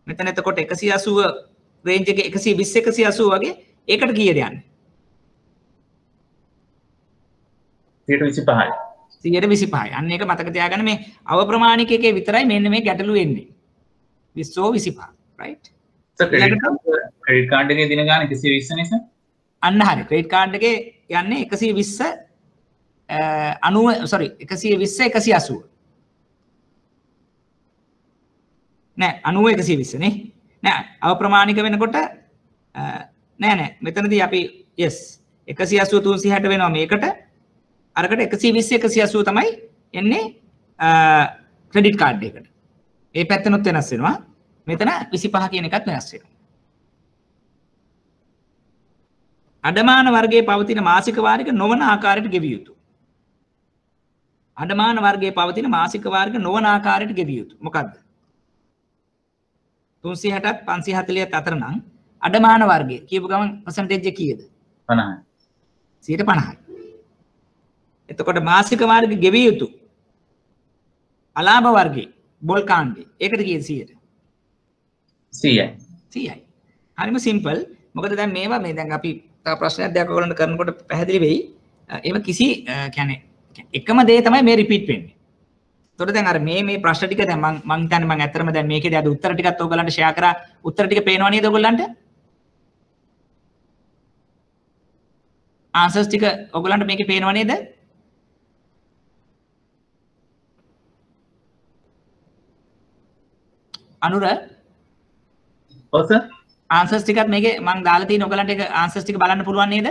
S1: මෙතන එතකොට 180 රේන්ජ් එකේ 120 180 වගේ ඒකට කීයද යන්නේ?
S2: 125යි.
S1: 125යි. අන්න ඒක මතක තියාගන්න මේ අවප්‍රමාණික එකේ විතරයි මෙන්න මේ ගැටලුව එන්නේ. 125 right?
S2: ක්‍රෙඩිට් කාඩ් එකේ දින ගාන 120 නේද?
S1: අන්න හරි. ක්‍රෙඩිට් කාඩ් එකේ යන්නේ 120 90 sorry 120 180. නෑ 90 120 නේ. නෑ අවප්‍රමාණික වෙනකොට නෑ මෙතනදී අපි yes 180 360 වෙනවා මේකට. අරකට 120 180 තමයි එන්නේ ක්‍රෙඩිට් කාඩ් එකකට. ඒ පැත්තනොත් වෙනස් වෙනවා. මෙතන 25 කියන එකත් වෙනස් වෙනවා. අඩමාන වර්ගයේ පවතින මාසික වාරික නොවන ආකාරයට ගෙවිය යුතුය. අඩමාන වර්ගයේ පවතින මාසික වාරික නොවන ආකාරයට ගෙවිය යුතුය. මොකද්ද? 360ත් 540ත් අතර නම් අඩමාන වර්ගයේ කියපු ගමන් percentage එක කීයද?
S2: 50.
S1: 50යි. එතකොට මාසික වාරික ගෙවිය යුතුය. අලාභ වර්ගයේ බොල් කාණ්ඩේ. ඒකට කීයද 100ට?
S2: 100යි.
S1: 100යි. හරිම සිම්පල්. මොකද දැන් මේවා මේ දැන් අපි තව ප්‍රශ්නයක් දෙයක් ඔයගොල්ලන්ට කරනකොට පැහැදිලි වෙයි. ඒව කිසි කියන්නේ එකම දේ තමයි මේ රිපීට් වෙන්නේ. එතකොට දැන් අර මේ ප්‍රශ්න ටික දැන් මම හිතන්නේ මම ඇත්තටම දැන් මේකේදී අද උත්තර ටිකත් ඔයගොල්ලන්ට ෂෙයා කරා. උත්තර ටික පේනවා නේද ඔයගොල්ලන්ට? ආන්සර්ස් ටික ඔයගොල්ලන්ට මේකේ පේනවා නේද? අනුර
S2: ඔව් සර්.
S1: ආන්සර්ස් ටිකත් මේකේ මම දාලා තියෙන ඔයගලන්ට ඒක ආන්සර්ස් ටික බලන්න පුළුවන් නේද?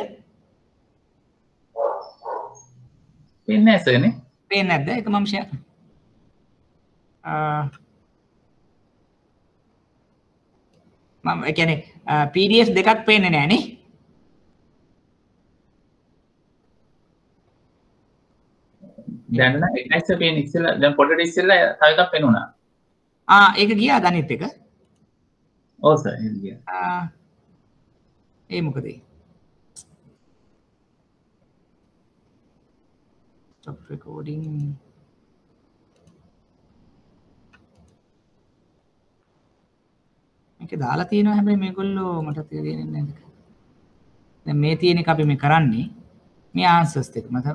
S2: පේන්නේ නැහැ සර් නේ.
S1: පේන්නේ නැද්ද? ඒක මම ෂෙයා මම ඒ කියන්නේ PDF දෙකක් පේන්නේ නැහැ නේ.
S2: දැන් නම් එකයි සර් පේන්නේ ඉස්සෙල්ලා දැන් පොඩට ඉස්සෙල්ලා තව එකක් පේනුණා.
S1: ඒක ගියා අනිත් එක.
S2: ඔව් සර් ඒක ගියා.
S1: ඒ මොකද? stop recording. මේක දාලා තියෙනවා හැබැයි මේගොල්ලෝ මට තේරෙන්නේ නැහැ. දැන් මේ තියෙන එක අපි මේ කරන්නේ මේ ආන්සර්ස් ටික මත.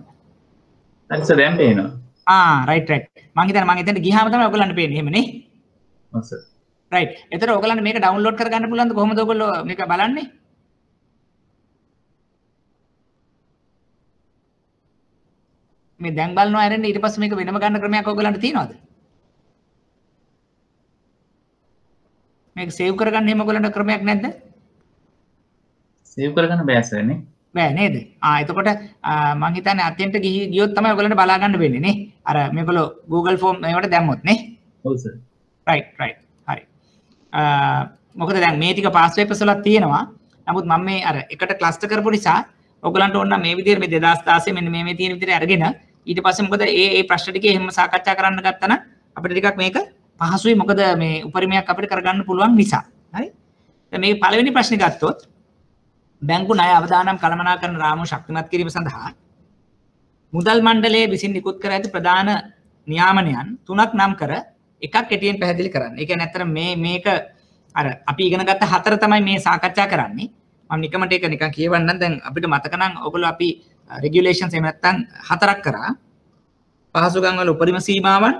S2: හරි සර් දැන් පේනවා.
S1: රයිට් මම හිතන්නේ මම එතනට ගියාම තමයි ඔයගොල්ලන්ට පේන්නේ එහෙම නේ.
S2: ඔව් සර්.
S1: රයිට්. එතකොට ඔයගොල්ලන්ට මේක ඩවුන්ලෝඩ් කරගන්න පුළුවන්ද කොහොමද ඔයගොල්ලෝ මේක බලන්නේ? මේ දැන් බලනවා ඇරෙන්න ඊට පස්සේ මේක වෙනම ගන්න ක්‍රමයක් ඔයගොල්ලන්ට තියෙනවද? මේක සේව් කරගන්න එහෙම ඔයගොල්ලන්ට ක්‍රමයක් නැද්ද?
S2: සේව් කරගන්න බෑ සර් නේ.
S1: බෑ නේද? එතකොට මම හිතන්නේ අතෙන්ට ගියොත් තමයි ඔයගොල්ලන්ට බලා ගන්න වෙන්නේ නේ. අර මේගොල්ලෝ Google Form මේවට දැම්මොත් නේ.
S2: ඔව් සර්.
S1: රයිට් හරි. මොකද දැන් මේ ටික පාස් පේපර්ස් වල තියෙනවා. නමුත් මම මේ අර එකට ක්ලස්ටර් කරපු නිසා ඔයගොල්ලන්ට ඕන නම් මේ විදිහට මේ 2016 මෙන්න මේ තියෙන විදිහට අරගෙන ඊට පස්සේ මොකද ඒ ප්‍රශ්න ටික එහෙම සාකච්ඡා කරන්න ගත්තා නම් අපිට ටිකක් මේක පහසුයි. මොකද මේ උපරිමයක් අපිට කරගන්න පුළුවන් නිසා. හරි. දැන් මේ පළවෙනි ප්‍රශ්නේ ගත්තොත් බැංකු ණය අවදානම් කළමනාකරන රාමුව ශක්තිමත් කිරීම සඳහා මුදල් මණ්ඩලයේ විසින් නිකුත් කර ඇති ප්‍රධාන නියාමනයන් තුනක් නම් කර එකක් කෙටියෙන් පැහැදිලි කරන්න. ඒ කියන්නේ අතර මේක අර අපි ඉගෙන ගත්ත හතර තමයි මේ සාකච්ඡා කරන්නේ. මම නිකමට ඒක නිකන් කියවන්නම්. දැන් අපිට මතක නම් ඔයගොල්ලෝ අපි රෙගියුලේෂන්ස් එහෙම නැත්නම් හතරක් කරා. පහසුකම් වල උපරිම සීමාවන්,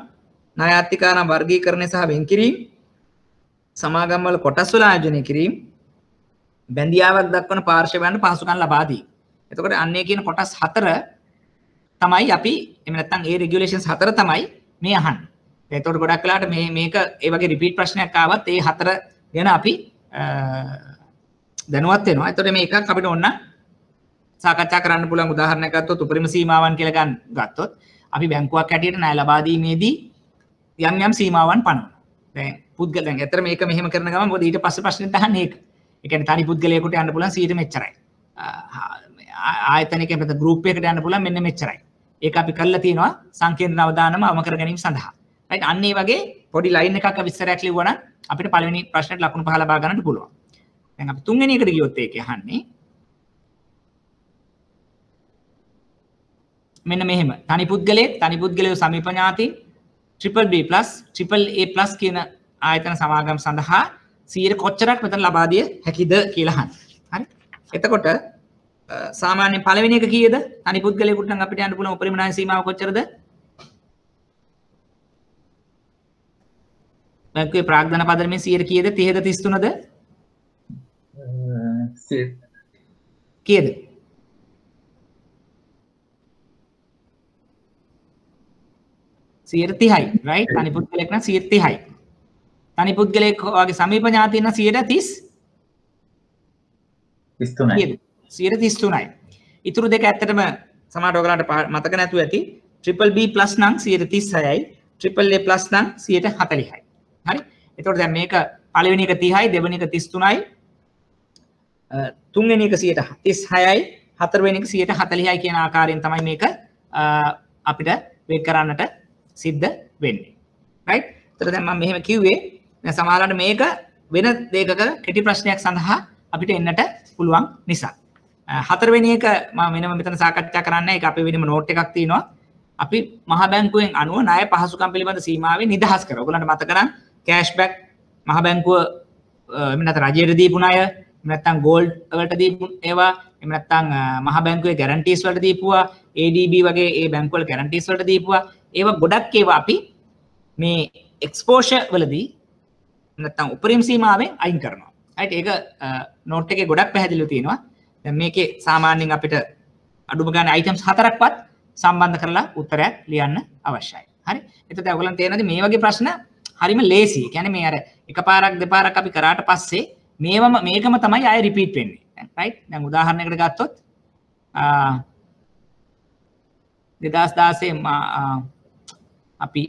S1: ණයාත්තිකාරම් වර්ගීකරණය සහ වෙන්කිරීම, සමාගම් වල කොටස් වල ආයෝජනය කිරීම, බැඳියාවක් දක්වන පාර්ශවයන්ට පහසුකම් ලබා දී. එතකොට අන්නේ කියන කොටස් හතර තමයි අපි එහෙම නැත්නම් ඒ රෙගියුලේෂන්ස් හතර තමයි මේ අහන්නේ. එතකොට ගොඩක් වෙලාවට මේක ඒ වගේ රිපීට් ප්‍රශ්නයක් ආවත් ඒ හතර ගැන අපි දැනුවත් වෙනවා. එතකොට මේ එකක් අපිට ඕන සාකච්ඡා කරන්න පුළුවන් උදාහරණයක් ගත්තොත් උපරිම සීමාවන් කියලා ගත්තොත් අපි බැංකුවක් හැටියට ණය ලබා දීමේදී යම් සීමාවන් පනවනවා. දැන් පුද්ගල දැන් ඇත්තට මේක මෙහෙම කරන ගමන් මොකද ඊට පස්සේ ප්‍රශ්නෙත් අහන්නේ ඒක. ඒ කියන්නේ තනි පුද්ගලයෙකුට යන්න පුළුවන් 100ට මෙච්චරයි. ආයතනික නැත්නම් ගෲප් එකකට යන්න පුළුවන් මෙන්න මෙච්චරයි. ඒක අපි කරලා තියෙනවා සංකේත අවදානම අවම කර ගැනීම සඳහා. රයිට් අන්න ඒ වගේ පොඩි ලයින් එකක් අපි ඉස්සරහට ලිව්වා නම් අපිට පළවෙනි ප්‍රශ්නෙට ලකුණු 5 ලබා ගන්නට පුළුවන්. දැන් අපි තුන්වෙනි එකට ගියොත් ඒක අහන්නේ මෙන්න මෙහෙම. තනි පුද්ගලයෝ සමීප ඥාතීන් BBB+, AAA+ කියන ආයතන සමාගම් සඳහා 100 කොච්චරක් මෙතන ලබා දිය හැකිද කියලා අහන්න. හරි. එතකොට සාමාන්‍යයෙන් පළවෙනි එක කීයද? තනි පුද්ගලයෙකුට නම් අපිට යන්න පුළුවන් උපරිම ණය සීමාව කොච්චරද? බැංකුවේ ප්‍රාග්ධන පදනමේ 100 කීයද? 30ද 33ද? කීයද? 30යි right? තනි පුද්ගලයෙක් නම් 30යි. තනි පුද්ගලයෙක් වගේ සමීප ඥාතීන් නම් 33යි. 33යි. ඉතුරු දෙක ඇත්තටම සමහර ඔයගලන්ට මතක නැතුව ඇති triple B plus නම් 36යි triple A plus නම් 40යි. හරි. එතකොට දැන් මේක පළවෙනි එක 30යි දෙවෙනි එක 33යි තුන්වෙනි එක 36යි හතරවෙනි එක 140යි කියන ආකාරයෙන් තමයි මේක අපිට වෙන් කරන්නට සිද්ධ වෙන්නේ. right? එතකොට දැන් මම මෙහෙම කිව්වේ දැන් සමහරවිට මේක වෙන දෙයක කෙටි ප්‍රශ්නයක් සඳහා අපිට එන්නට පුළුවන් නිසා. හතරවෙනි එක මම වෙනම මෙතන සාකච්ඡා කරන්නේ ඒක අපේ වෙනම නෝට් එකක් තියෙනවා. අපි මහ බැංකුවෙන් අනුව ණය පහසුකම් පිළිබඳ සීමාවෙන් නිදහස් කරා. ඔයගලන්ට මතක නම් කෑෂ්බැක් මහ බැංකුව එහෙම නැත්නම් රජයට දීපු ණය, එහෙම නැත්නම් ගෝල්ඩ් වලට දීපු ඒවා, එහෙම නැත්නම් මහ බැංකුවේ ගැරන්ටිස් වලට දීපුවා, ADB වගේ ඒ බැංකුව වල ගැරන්ටිස් වලට දීපුවා. ඒවා ගොඩක් ඒවා අපි මේ එක්ස්පෝෂර් වලදී නැත්නම් උපරිම සීමාවෙන් අයින් කරනවා. right? ඒක නෝට් එකේ ගොඩක් පැහැදිලිව තියෙනවා. දැන් මේකේ සාමාන්‍යයෙන් අපිට අඩුම ගානේ අයිටම්ස් 4ක්වත් සම්බන්ධ කරලා උත්තරයක් ලියන්න අවශ්‍යයි. හරි? එතකොට ඔයගොල්ලන් තේරෙනවද මේ වගේ ප්‍රශ්න හරිම ලේසි. ඒ කියන්නේ මේ අර එකපාරක් දෙපාරක් අපි කරාට පස්සේ මේකම තමයි ආයෙ රිපීට් වෙන්නේ. right? දැන් උදාහරණයකට ගත්තොත් 2016 අපි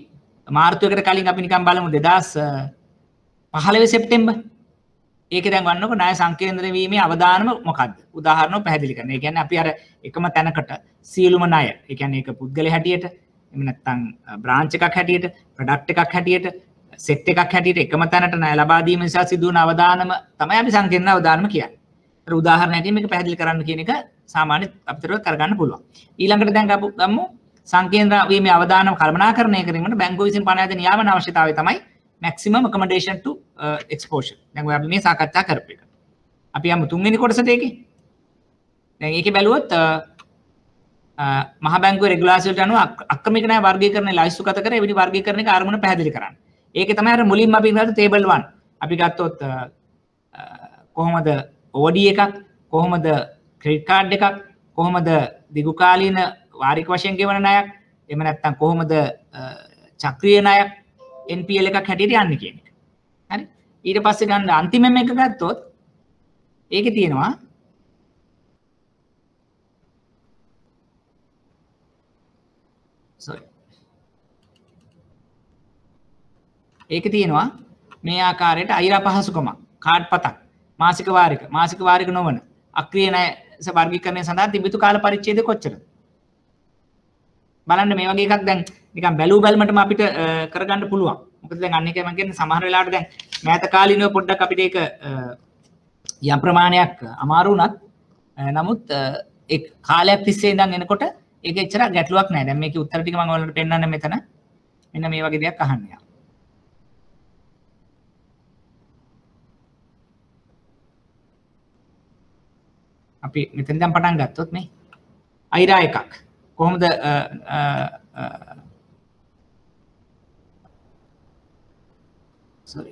S1: මාර්තුවකට කලින් අපි නිකන් බලමු 2015 සෙප්තැම්බර් ඒක දැන් වන්නකො ණය සංකේන්ද්‍රණය වීමේ අවදානම මොකක්ද? උදාහරණව පැහැදිලි කරන්න. ඒ කියන්නේ අපි අර එකම තැනකට සියලුම ණය, ඒ කියන්නේ ඒක පුද්ගලයා හැටියට, එහෙම නැත්නම් බ්‍රාන්ච් එකක් හැටියට, ප්‍රොඩක්ට් එකක් හැටියට, සෙට් එකක් හැටියට එකම තැනට ණය ලබා දීම නිසා සිදුවන අවදානම තමයි අපි සංකේන්ද්‍රණ අවදානම කියන්නේ. ඒතර උදාහරණ හැටියට මේක පැහැදිලි කරන්න කියන එක සාමාන්‍ය අපිට කරගන්න පුළුවන්. ඊළඟට දැන් ගමු සංකේන්ද්‍රණ වීමේ අවදානම කළමනාකරණය කිරීමට බැංකුව විසින් පනවන නියාමන අවශ්‍යතාවය තමයි maximum accommodation to exposure. දැන් ඔය අපි මේ සාකච්ඡා කරපු එක. අපි යමු තුන්වෙනි කොටසට ඒකේ. දැන් ඒකේ බැලුවොත් මහ බැංකුවේ රෙගුලාසි වලට අනුව අක්‍රමික ණය වර්ගීකරණය ලයිස්තුගත කර එවැනි වර්ගීකරණයක අරමුණ පැහැදිලි කරන්න. ඒකේ තමයි අර මුලින්ම අපි ඉඳලා table 1. අපි ගත්තොත් කොහොමද OD එකක්, කොහොමද ක්‍රෙඩිට් කාඩ් එකක්, කොහොමද දිගුකාලීන වාරික වශයෙන් ගෙවන ණයක්, එහෙම නැත්නම් කොහොමද චක්‍රීය ණයක් NPL එකක් හැටියට යන්නේ කියන එක. හරි? ඊට පස්සේ ගන්න අන්තිමම එක ගත්තොත් ඒකේ තියෙනවා ඒකේ තියෙනවා මේ ආකාරයට අයිරා පහසුකම, කාඩ් පතක්, මාසික වාරික නොවන අක්‍රීය ණය වර්ගීකරණය සඳහා තිබිතු කාල පරිච්ඡේදය කොච්චරද? බලන්න මේ වගේ එකක් දැන් නිකන් බැලූ බැලමටම අපිට කරගන්න පුළුවන්. මොකද දැන් අන්න එකයි මම කියන්නේ සමහර වෙලාවට දැන් මෑත කාලිනව පොඩ්ඩක් අපිට ඒක යම් ප්‍රමාණයක් අමාරු වුණත් නමුත් ඒ කාලයක් තිස්සේ ඉඳන් එනකොට ඒක එච්චර ගැටලුවක් නැහැ. දැන් මේකේ උත්තර ටික මම ඔයාලට පෙන්නන්න මෙතන. මෙන්න මේ වගේ දෙයක් අහන්න යා. අපි මෙතෙන් දැන් පටන් ගත්තොත් මේ අයිරා එකක් කොහොමද sorry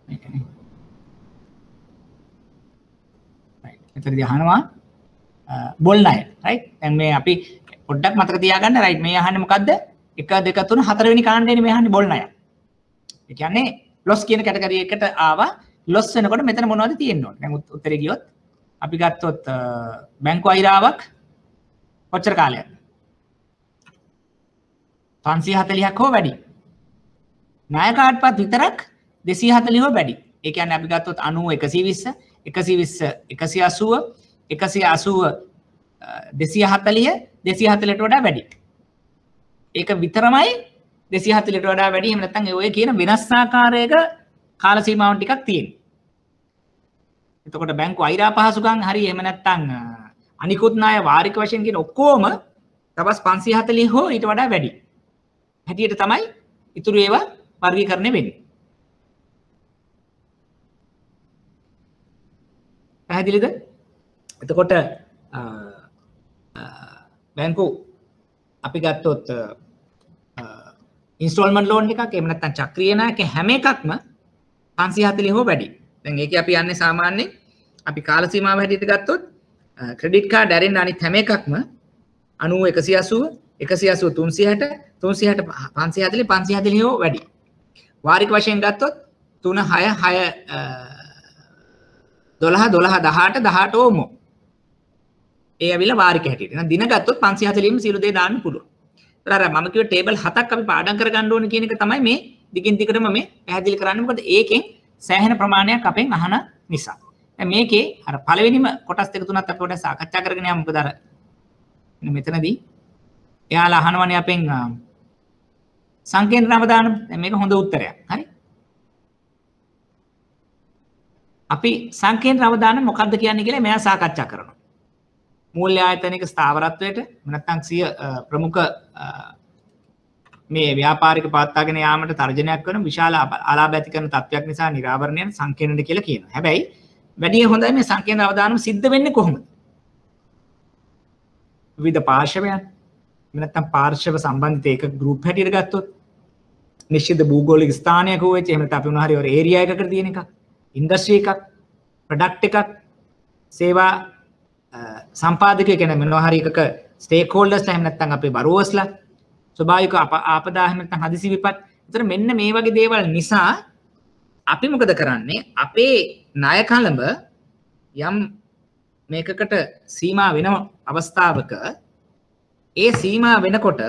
S1: මේකනේ right මෙතනදී අහනවා බොල් ණය right දැන් මේ අපි පොඩ්ඩක් මතක තියාගන්න right මේ අහන්නේ මොකද්ද 1 2 3 4 වෙනි කාණ්ඩේනේ මේ අහන්නේ බොල් ණය. ඒ කියන්නේ loss කියන කැටගරි එකට ආවා loss වෙනකොට මෙතන මොනවද තියෙන්න ඕනේ? දැන් උත්තරේ ගියොත් අපි ගත්තොත් බැංකු අයිරාවක් කොච්චර කාලයක්ද? 540ක් හෝ වැඩි. ණය කාඩ්පත් විතරක් 240 හෝ වැඩි. ඒ කියන්නේ අපි ගත්තොත් 90 120 180 240 240ට වඩා වැඩි. ඒක විතරමයි 240ට වඩා වැඩි. එහෙම නැත්නම් ඔය කියන වෙනස් ආකාරයක කාල සීමාවන් ටිකක් තියෙනවා. එතකොට බැංකු අයිරා පහසුකම් හරි එහෙම නැත්නම් අනිකුත් ණය වාරික වශයෙන් කියන ඔක්කොම තවස් 540 හෝ ඊට වඩා වැඩි. හැටියට තමයි ඉතුරු ඒවා වර්ගීකරණය වෙන්නේ. පැහැදිලිද? එතකොට බැංකු අපි ගත්තොත් ඉන්ස්ටෝල්මන්ට් ලෝන් එකක් එහෙම නැත්නම් චක්‍රීය ණයක හැම එකක්ම 540 හෝ වැඩි. දැන් ඒකේ අපි යන්නේ සාමාන්‍යයෙන් අපි කාල සීමාව හැටියට ගත්තොත් ක්‍රෙඩිට් කාඩ් ඇරෙන්න අනිත් හැම එකක්ම 90 180 360 540 හෝ වැඩි. වාරික වශයෙන් ගත්තොත් 3 6 6 12 12 18 18 ඕමෝ. ඒ ඇවිල්ලා වාරික හැටියට. එහෙනම් දින ගත්තොත් 540ම සියලු දේ දාන්න පුළුවන්. ඒතර අර මම කිව්ව ටේබල් 7ක් අපි පාඩම් කරගන්න ඕනේ කියන එක තමයි මේ දිගින් දිගටම මේ පැහැදිලි කරන්නේ. මොකද ඒකෙන් සෑහෙන ප්‍රමාණයක් අපෙන් අහන නිසා. දැන් මේකේ අර පළවෙනිම කොටස් දෙක තුනක් අපි පොඩ්ඩක් සාකච්ඡා කරගෙන යමු. මොකද අර මෙතනදී එයාලා අහනවනේ අපෙන් සංකේන්ද්‍ර අවදානම්. දැන් මේක හොඳ උත්තරයක්. හරි. අපි සංකේන්ද්‍ර අවදානම් මොකක්ද කියන්නේ කියලා මෙයා සාකච්ඡා කරනවා. මූල්‍ය ආයතනික ස්ථාවරත්වයට නැත්නම් සිය ප්‍රමුඛ මේ ව්‍යාපාරික පවත්වාගෙන යාමට තර්ජනයක් කරන විශාල ආලාභ ඇති කරන තත්ත්වයක් නිසා නිරාවරණය සංකේන්ද්‍රණය කියලා කියනවා. හැබැයි වැඩි හොඳයි මේ සංකේන්ද්‍ර අවදානම් සිද්ධ වෙන්නේ කොහොමද? විවිධ පාර්ශවයන් නැත්නම් පාර්ශව සම්බන්ධිත ඒක ගෲප් හැටියට ගත්තොත් නිශ්චිත භූගෝලික ස්ථානයක වෙච්ච එහෙම නැත්නම් අපි උනා හරි ඔය ඒරියා එකකට තියෙන එකක්, ඉන්ඩස්ට්‍රි එකක්, ප්‍රොඩක්ට් එකක්, සේවා සම්පාදකය කියන මොනවා හරි එකක ස්ටේක් හෝල්ඩර්ස්ලා එහෙම නැත්නම් අපේ බරෝවර්ස්ලා ස්වභාවික ආපදා එහෙම නැත්නම් හදිසි විපත්. ඒතර මෙන්න මේ වගේ දේවල් නිසා අපි මොකද කරන්නේ? අපේ ණය කළඹ යම් මේකකට සීමා වෙන අවස්ථාවක ඒ සීමා වෙනකොට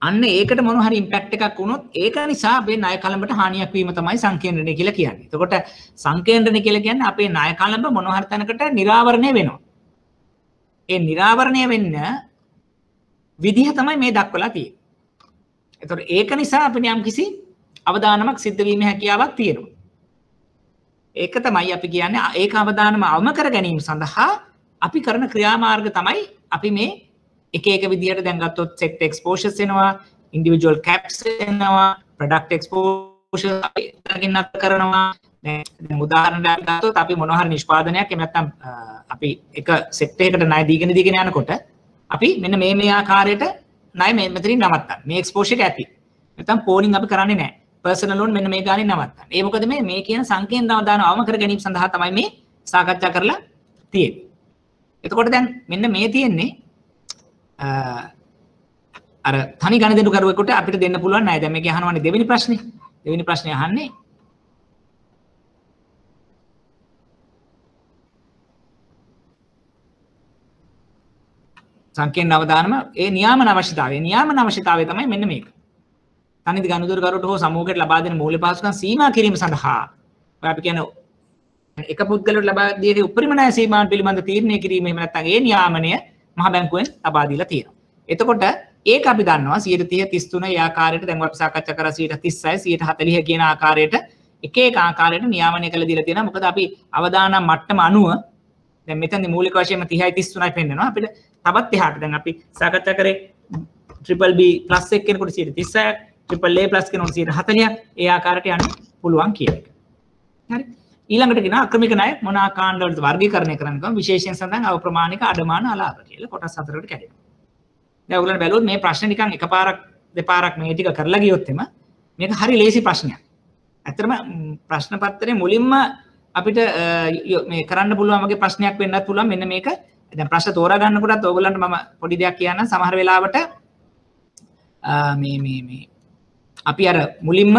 S1: අන්න ඒකට මොන හරි ඉම්පැක්ට් එකක් වුණොත් ඒක නිසා අපේ ණය කළඹට හානියක් වීම තමයි සංකේන්ද්‍රණය කියලා කියන්නේ. එතකොට සංකේන්ද්‍රණය කියලා කියන්නේ අපේ ණය කළඹ මොන හරි තැනකට නිරාවරණය වෙනවා. ඒ නිරාවරණය වෙන්න විදිහ තමයි මේ දක්වලා තියෙන්නේ. එතකොට ඒක නිසා අපිට යම්කිසි අවදානමක් සිද්ධ වීමේ හැකියාවක් තියෙනවා. ඒක තමයි අපි කියන්නේ ඒක අවදානම අවම කර ගැනීම සඳහා අපි කරන ක්‍රියාමාර්ග තමයි අපි මේ එක විදිහට දැන් ගත්තොත් සෙක්ටර් එක්ස්පෝෂර්ස් එනවා, ඉන්ඩිවිජුවල් කැප්ස් එනවා, ප්‍රොඩක්ට් එක්ස්පෝෂර් අපි ගන්නත් කරනවා. දැන් උදාහරණයක් ගත්තොත් අපි මොනවා හරි නිෂ්පාදනයක් එහෙම නැත්නම් අපි එක සෙක්ටර් එකකට ණය දීගෙන යනකොට අපි මෙන්න මේ ආකාරයට ණය මෙතනින් නවත්තන්න. මේ එක්ස්පෝෂර් එක ඇති. නැත්නම් පෝලිං අපි කරන්නේ නැහැ. පර්සනල් ලෝන් මෙන්න මේ ගානේ නවත්තන්න. ඒ මොකද මේ කියන සංකේන්ද්‍ර අවදාන අවම කර ගැනීම සඳහා තමයි මේ සාකච්ඡා කරලා තියෙන්නේ. එතකොට දැන් මෙන්න මේ තියෙන්නේ අර තනි ගණිතෙන්ඩු කරුවෙකුට අපිට දෙන්න පුළුවන් නෑ. දැන් මේක අහනවානේ දෙවෙනි ප්‍රශ්නේ. දෙවෙනි ප්‍රශ්නේ අහන්නේ සංකේන්ද්‍ර අවදානම ඒ නියාමන අවශ්‍යතාවය. නියාමන අවශ්‍යතාවය තමයි මෙන්න මේක. තනි ගණිතෙන්ඩු කරුවට හෝ සමූහයකට ලබා දෙන මූල්‍ය පහසුකම් සීමා කිරීම සඳහා ඔය අපි කියන එක පුද්ගලයෙකුට ලබා දිය යුතු උපරිම ණය සීමාවන් පිළිබඳ තීරණය කිරීම එහෙම නැත්නම් ඒ නියාමනය මහ බැංකුවෙන් ලබා දීලා තියෙනවා. එතකොට ඒක අපි දන්නවා 130 33 ඒ ආකාරයට දැන් අපි සාකච්ඡා කරා 36 140 කියන ආකාරයට එක ආකාරයට නියාමනය කළ දීලා තියෙනවා. මොකද අපි අවදානම් මට්ටම අනුව දැන් මෙතනදී මූලික වශයෙන්ම 30යි 33යි පෙන්නනවා. අපිට තවත් එහාට දැන් අපි සාකච්ඡා කරේ triple B plus එක කෙනෙකුට 36ක්, triple A plus කෙනෙකුට 140ක් ඒ ආකාරයට යන්න පුළුවන් කියන එක. හරි. ඊළඟට කියන අක්‍රමික ණය මොන ආකාණ්ඩ වලට වර්ගීකරණය කරන්න කම විශේෂයෙන් සඳහන් අවප්‍රමාණික අඩමාන අලාභ කියලා කොටස් හතරකට කැඩෙනවා. දැන් ඔයගොල්ලෝ බැලුවොත් මේ ප්‍රශ්නේ නිකන් එකපාරක් දෙපාරක් මේ ටික කරලා ගියොත් එම මේක හරි ලේසි ප්‍රශ්නයක්. ඇත්තටම ප්‍රශ්න පත්‍රයේ මුලින්ම අපිට මේ කරන්න පුළුවන් වගේ ප්‍රශ්නයක් වෙන්නත් පුළුවන්. මෙන්න මේක දැන් ප්‍රශ්න තෝරා ගන්නකොටත් ඔයගොල්ලන්ට මම පොඩි දෙයක් කියන්නම්. සමහර වෙලාවට මේ අපි අර මුලින්ම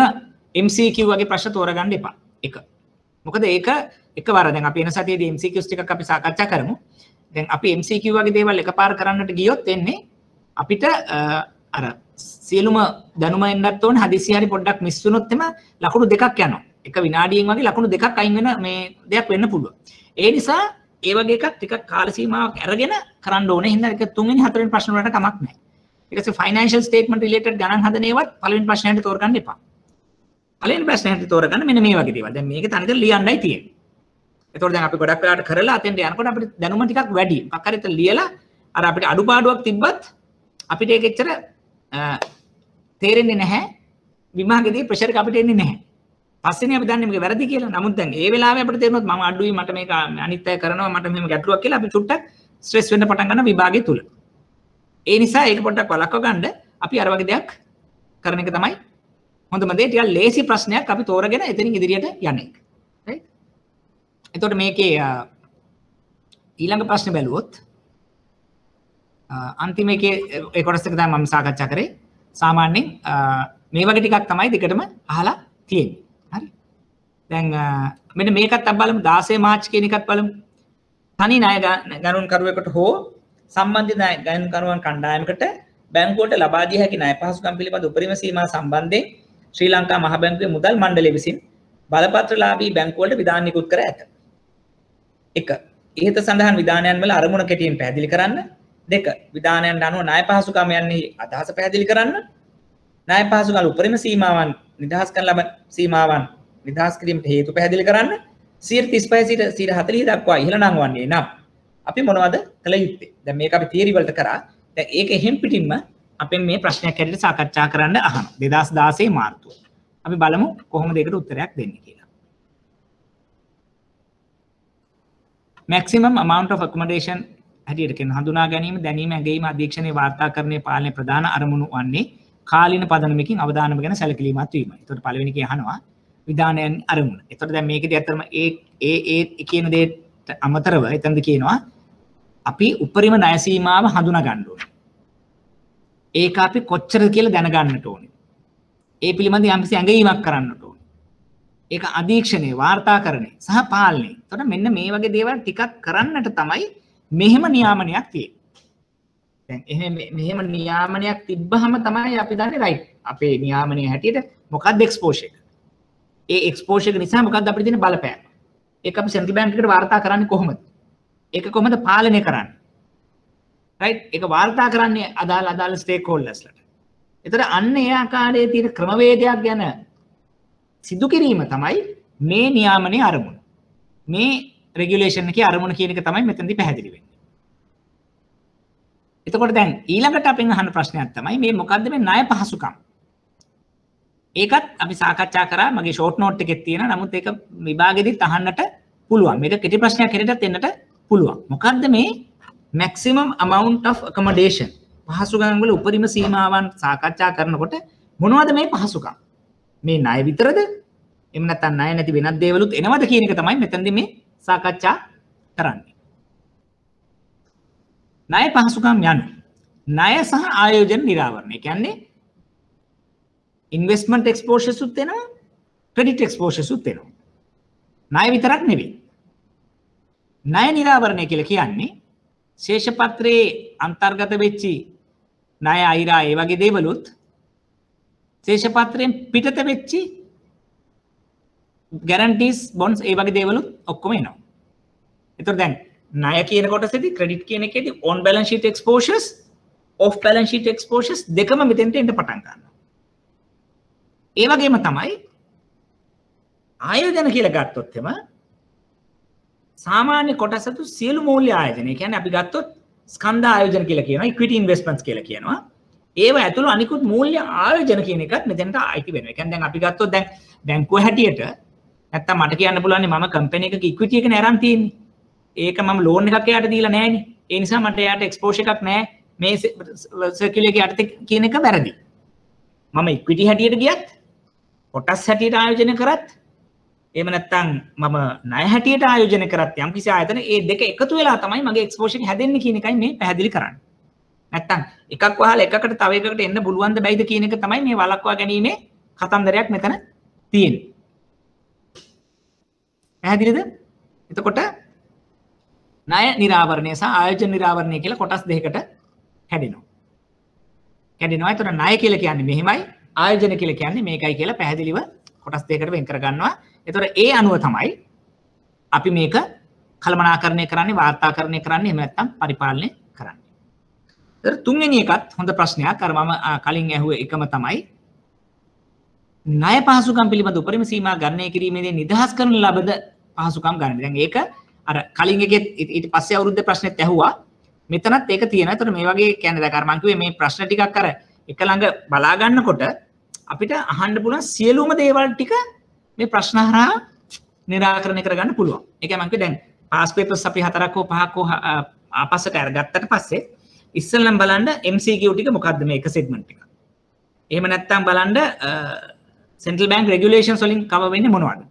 S1: MCQ වගේ ප්‍රශ්න තෝරා ගන්න එපා. එක මොකද ඒක එකවර දැන් අපි එන සතියේදී MCQs ටිකක් අපි සාකච්ඡා කරමු. දැන් අපි MCQ වගේ දේවල් එකපාර කරන්නට ගියොත් එන්නේ අපිට අර සියලුම දැනුම එන්නත් ඕනේ හදිසිය හරි පොඩ්ඩක් මිස් වුණොත් එම ලකුණු දෙකක් යනවා. එක විනාඩියෙන් වගේ ලකුණු දෙකක් අයින් වෙන මේ දෙයක් වෙන්න පුළුවන්. ඒ නිසා ඒ වගේ එකක් ටිකක් කාල සීමාවක් අරගෙන කරන්න ඕනේ. හින්දා එක තුන්වෙනි හතරවෙනි ප්‍රශ්න වලට කමක් නැහැ. ඊට පස්සේ ෆයිනෑන්ෂල් ස්ටේට්මන්ට් රිලේටඩ් ගණන් හදන ඒවත් පළවෙනි ප්‍රශ්නයට තෝරගන්න එපා. පළවෙනි ප්‍රශ්නයට තෝරගන්න මෙන්න මේ වගේ දේවල්. දැන් මේක තනිකර ලියන්නයි තියෙන්නේ. ඒතකොට දැන් අපි ගොඩක් වෙලාවට කරලා අතෙන්ට යනකොට අපිට දැනුම ටිකක් වැඩි. මොකක් හරි ඉතින් ලියලා අර අපිට අඩුපාඩුවක් තිබ්බත් අපිට ඒක එච්චර තේරෙන්නේ නැහැ. විභාගෙදී ප්‍රෙෂර් එක අපිට එන්නේ නැහැ. පස්සේනේ අපි දන්නේ මේක වැරදි කියලා. නමුත් දැන් ඒ වෙලාවේ අපිට තේරෙනොත් මම අඩුයි මට මේක අනිත් අය කරනවා මට මෙහෙම ගැටලුවක් කියලා අපි චුට්ටක් ස්ට්‍රෙස් වෙන්න පටන් ගන්න විභාගය තුල. ඒ නිසා ඒක පොඩ්ඩක් වළක්ව ගන්න අපි අර වගේ දෙයක් කරන එක තමයි හොඳම දේ. ටිකක් ලේසි ප්‍රශ්නයක් අපි තෝරගෙන එතනින් ඉදිරියට යන්නේ. right? එතකොට මේකේ ඊළඟ ප්‍රශ්නේ බැලුවොත් අන්තිම එකේ ඒ කොටස් එක තමයි මම සාකච්ඡා කරේ. සාමාන්‍යයෙන් මේ වගේ ටිකක් තමයි දෙකටම අහලා තියෙන්නේ. හරි. දැන් මෙන්න මේකත් අපි බලමු 16 මාර්ච් කියන එකත් බලමු. තනි ණය ගණන්කරුවෙකුට හෝ සම්බන්ධිත ණය ගණන්කරුවන් කණ්ඩායමකට බැංකුවට ලබා දිය හැකි ණය පහසුකම් පිළිබඳ උපරිම සීමා සම්බන්ධයෙන් ශ්‍රී ලංකා මහ බැංකුවේ මුදල් මණ්ඩලය විසින් බලපත්‍රලාභී බැංකුවලට විධාන නිකුත් කර ඇත. 1. ඉහත සඳහන් විධානයන් වල අරමුණ කෙටියෙන් පැහැදිලි කරන්න. 2. විධානයන් අනුව ණය පහසුකම් යන්නේ අදහස පැහැදිලි කරන්න. ණය පහසුකම් උපරිම සීමාවන් නිදහස් කරන ලබන සීමාවන් නිදහස් කිරීමට හේතු පැහැදිලි කරන්න. 35 සිට 40 දක්වා ඉහළ නංවන්නේ නම් අපි මොනවද කළ යුත්තේ? දැන් මේක අපි තියරි වලට කරා. දැන් ඒක එහෙම් පිටින්ම අපෙන් මේ ප්‍රශ්නයක් හැටියට සාකච්ඡා කරන්න අහනවා 2016 මාර්තුව. අපි බලමු කොහොමද ඒකට උත්තරයක් දෙන්නේ කියලා. maximum amount of accommodation හැටියට කියන හඳුනා ගැනීම, දැනීම, ඇගීම, අධීක්ෂණයේ වාර්තාකරණයේ පාලනයේ ප්‍රධාන අරමුණු වන්නේ කාලීන පදනමකින් අවදානම ගැන සැලකිලිමත් වීමයි. ඒකට පළවෙනි කේ අහනවා විධානයන් අරමුණ. ඒතකොට දැන් මේකදී ඇත්තටම ඒ කියන දෙයට අමතරව එතනද කියනවා අපි උපරිම ණය සීමාව හඳුනා ගන්න ඕනේ. ඒක අපි කොච්චරද කියලා දැනගන්නට ඕනේ. ඒ පිළිබඳ යම්කිසි ඇඟීමක් කරන්නට ඕනේ. ඒක අධීක්ෂණය, වාර්තාකරණය සහ පාලනය. එතකොට මෙන්න මේ වගේ දේවල් ටිකක් කරන්නට තමයි මෙහෙම නියාමනයක් තියෙන්නේ. දැන් මෙහෙම නියාමනයක් තිබ්බහම තමයි අපි දන්නේ රයිට්. අපේ නියාමනයේ හැටියට මොකක්ද එක්ස්පෝෂර් එක? ඒ එක්ස්පෝෂර් එක නිසා මොකක්ද අපිට තියෙන බලපෑම? ඒක අපි සෙන්ට්‍රල් බැංක් එකට වාර්තා කරන්නේ කොහොමද? ඒක කොහොමද පාලනය කරන්නේ? රයිට්? ඒක වාර්තා කරන්නේ අදාළ ස්ටේක් හෝල්ඩර්ස්ලට. ඒතර අන්න ඒ ආකාරයේ තියෙන ක්‍රමවේදයක් ගැන සිදු කිරීම තමයි මේ නියාමනයේ අරමුණ. මේ රෙගියුලේෂන් එකේ අරමුණ කියන එක තමයි මෙතනදී පැහැදිලි වෙන්නේ. එතකොට දැන් ඊළඟට අපෙන් අහන ප්‍රශ්නයක් තමයි මේ මොකද්ද මේ ණය පහසුකම්? ඒකත් අපි සාකච්ඡා කරා මගේ ෂෝට් නෝට් එකේ තියෙනවා. නමුත් ඒක විභාගෙදිත් අහන්නට පුළුවන්. මේක කෙටි ප්‍රශ්නයක් හැටියටත් එන්නට පුළුවන්. මොකද්ද මේ maximum amount of accommodation? පහසුකම් වල උපරිම සීමාවන් සාකච්ඡා කරනකොට මොනවද මේ පහසුකම්? මේ ණය විතරද? එහෙම නැත්නම් ණය නැති වෙනත් දේවලුත් එනවද කියන එක තමයි මෙතනදී මේ සාකච්ඡා කරන්නේ. ණය පහසුකම් යනු ණය සහ ආයෝජන නිරාවරණය. කියන්නේ ඉන්වෙස්ට්මන්ට් එක්ස්පෝෂර්ස් උත් වෙනවා, ක්‍රෙඩිට් එක්ස්පෝෂර්ස් උත් වෙනවා. ණය විතරක් නෙවෙයි. ණය නිරාවරණය කියලා කියන්නේ ශේෂපත්‍රයේ අන්තර්ගත වෙච්චි ණය අයිරා ඒ වගේ දේවලුත් ශේෂපත්‍රයෙන් පිටත වෙච්චි ගැරන්ටීස් බොන්ඩ්ස් ඒ වගේ දේවලුත් ඔක්කොම එනවා. එතකොට දැන් ණය කියන කොටසේදී ක්‍රෙඩිට් කියන එකේදී on balance sheet exposures, off balance sheet exposures දෙකම මෙතෙන්ට එන්න පටන් ගන්නවා. ඒ වගේම තමයි ආයෝජන කියලා ගත්තොත් එම සාමාන්‍ය කොටසතු සියලු මූල්‍ය ආයෝජන. ඒ කියන්නේ අපි ගත්තොත් ස්කන්ධ ආයෝජන කියලා කියනවා, equity investments කියලා කියනවා. ඒව ඇතුළු අනිකුත් මූල්‍ය ආයෝජන කියන එකත් මෙතෙන්ට අයිති වෙනවා. ඒ කියන්නේ දැන් අපි ගත්තොත් දැන් බැංකුව හැටියට නැත්තම් මට කියන්න පුළුවන් මම කම්පැනි එකක ඉක්විටි එක නේ අරන් තියෙන්නේ. ඒක මම ලෝන් එකක් එයාට දීලා නැහැනේ. ඒ නිසා මට එයාට එක්ස්පෝෂර් එකක් නැහැ. මේ සර්කියුලර් එකේ යටතේ කියන එක වැරදි. මම ඉක්විටි හැටියට ගියත්, කොටස් හැටියට ආයෝජනය කරත්, එහෙම නැත්තම් මම ණය හැටියට ආයෝජනය කරත් යම් කිසි ආයතන ඒ දෙක එකතු වෙලා තමයි මගේ එක්ස්පෝෂර් එක හැදෙන්නේ කියන එකයි මේ පැහැදිලි කරන්නේ. නැත්තම් එකක් වහලා එකකට තව එකකට එන්න පුළුවන්ද බැයිද කියන එක තමයි මේ වළක්වා ගැනීමේ කතන්දරයක් මෙතන තියෙන්නේ. පැහැදිලිද? එතකොට ණය නිරාවරණය සහ ආයෝජන නිරාවරණය කියලා කොටස් දෙකකට හැදෙනවා. එතකොට ණය කියලා කියන්නේ මෙහෙමයි, ආයෝජන කියලා කියන්නේ මේකයි කියලා පැහැදිලිව කොටස් දෙකකට වෙන් කර ගන්නවා. එතකොට ඒ අනුව තමයි අපි මේක කළමනාකරණය කරන්නේ, වාර්තාකරණය කරන්නේ, එහෙම නැත්නම් පරිපාලනය කරන්නේ. එතකොට තුන්වෙනි එකත් හොඳ ප්‍රශ්නයක්. අර මම කලින් ඇහුවේ එකම තමයි ණය පහසුකම් පිළිබඳ උපරිම සීමා ගණනය කිරීමේදී නිදහස් කරන ලබද පහසුකම් ගන්න. දැන් ඒක අර කලින් එකේ ඊට පස්සේ අවුරුද්දේ ප්‍රශ්නෙත් ඇහුවා. මෙතනත් ඒක තියෙනවා. ඒතර මේ වගේ කියන්නේ දැන් අර මම කිව්වේ මේ ප්‍රශ්න ටිකක් අර එක ළඟ බලා ගන්නකොට අපිට අහන්න පුළුවන් සියලුම දේවල් ටික මේ ප්‍රශ්න හරහා निराකරණය කරගන්න පුළුවන්. ඒ කියන්නේ මම කිව්වේ දැන් පාස් පේපර්ස් අපි 4ක් හෝ 5ක් හෝ ආපස්සට අරගත්තට පස්සේ ඉස්සෙල්ලම බලන්න MCQ ටික මොකද්ද මේ එක සෙග්මන්ට් එක. එහෙම නැත්නම් බලන්න සෙන්ට්‍රල් බැංක් රෙගියුලේෂන්ස් වලින් කවර් වෙන්නේ මොනවද?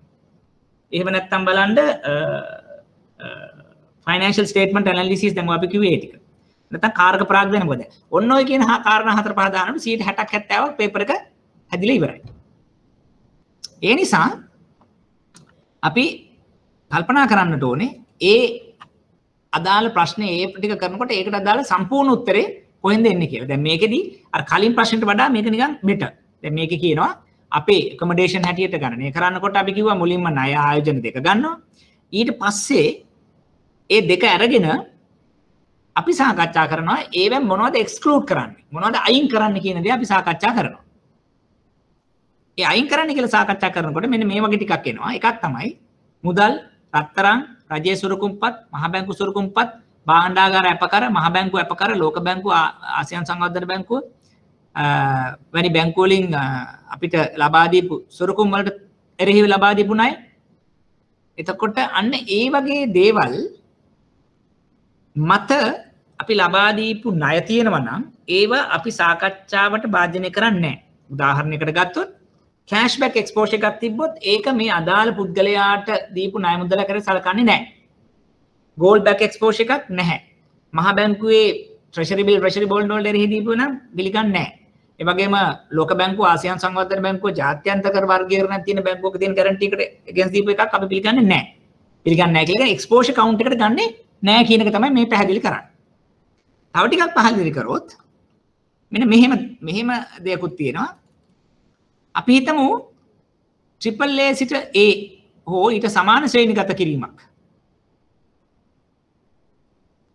S1: එහෙම නැත්නම් බලන්න ෆයිනෑන්ෂල් ස්ටේට්මන්ට් ඇනලිසිස් දැන් අපි කිව්වේ ඒ ටික. නැත්නම් කාරක ප්‍රාග්ධන මොකද? ඔන්න ඔය කියන කාරණා 4 5 දානකොට 60ක් 70ක් පේපර් එක හැදිලා ඉවරයි. ඒ නිසා අපි කල්පනා කරන්නට ඕනේ ඒ අදාළ ප්‍රශ්නේ ඒ ටික කරනකොට ඒකට අදාළ සම්පූර්ණ උත්තරේ කොහෙන්ද එන්නේ කියලා. දැන් මේකෙදි අර කලින් ප්‍රශ්නෙට වඩා මේක නිකන් බෙටර්. දැන් මේකේ කියනවා අපේ accommodation හැටියට ගණනය කරනකොට අපි කිව්වා මුලින්ම ණය ආයෝජන දෙක ගන්නවා. ඊට පස්සේ ඒ දෙක අරගෙන අපි සාකච්ඡා කරනවා ඒවෙන් මොනවද එක්ස්ක්ලූඩ් කරන්නේ මොනවද අයින් කරන්න කියන දේ අපි සාකච්ඡා කරනවා. ඒ අයින් කරන්න කියලා සාකච්ඡා කරනකොට මෙන්න මේ වගේ ටිකක් එනවා. එකක් තමයි මුදල්, රත්තරන්, රජයේ සුරුකුම්පත්, මහ බැංකු සුරුකුම්පත්, භාණ්ඩාගාර අපකර, මහ බැංකු අපකර, ලෝක බැංකුව, ආසියානු සංවර්ධන බැංකුව වැනි බැංකු වලින් අපිට ලබා දීපු සුරුකුම් වලට එරෙහිව ලබා දීපු ණය. එතකොට අන්න ඒ වගේ දේවල් මත අපි ලබා දීපු ණය තියෙනවා නම් ඒවා අපි සාකච්ඡාවට භාජනය කරන්නේ නැහැ. උදාහරණයකට ගත්තොත් කෑෂ්බැක් එක්ස්පෝෂර් එකක් තිබ්බොත් ඒක මේ අදාළ පුද්ගලයාට දීපු ණය මුදල කර සලකන්නේ නැහැ. ගෝල්ඩ් බැක් එක්ස්පෝෂර් එකක් නැහැ. මහා බැංකුවේ ට්‍රෙෂරි බිල් ට්‍රෙෂරි බෝන්ඩ් වලට එරෙහි දීපු නම් පිළිගන්නේ නැහැ. ඒ වගේම ලෝක බැංකුව, ආසියානු සංවර්ධන බැංකුව, ජාත්‍යන්තර වර්ගීකරණයක් තියෙන බැංකුවක තියෙන ගැරන්ටි එකට එගේන්ස්ට් දීපු එකක් අපි පිළිගන්නේ නැහැ. පිළිගන්නේ නැහැ කියලා එක්ස්පෝෂර් කවුන්ට් එකට ගන්නෙ නැහැ කියන එක තමයි මේ පැහැදිලි කරන්නේ. තව ටිකක් පැහැදිලි කරොත් මෙන්න මෙහෙම දෙයක්ත් තියෙනවා. අපි හිතමු AAA සිට A හෝ ඊට සමාන ශ්‍රේණිගත කිරීමක්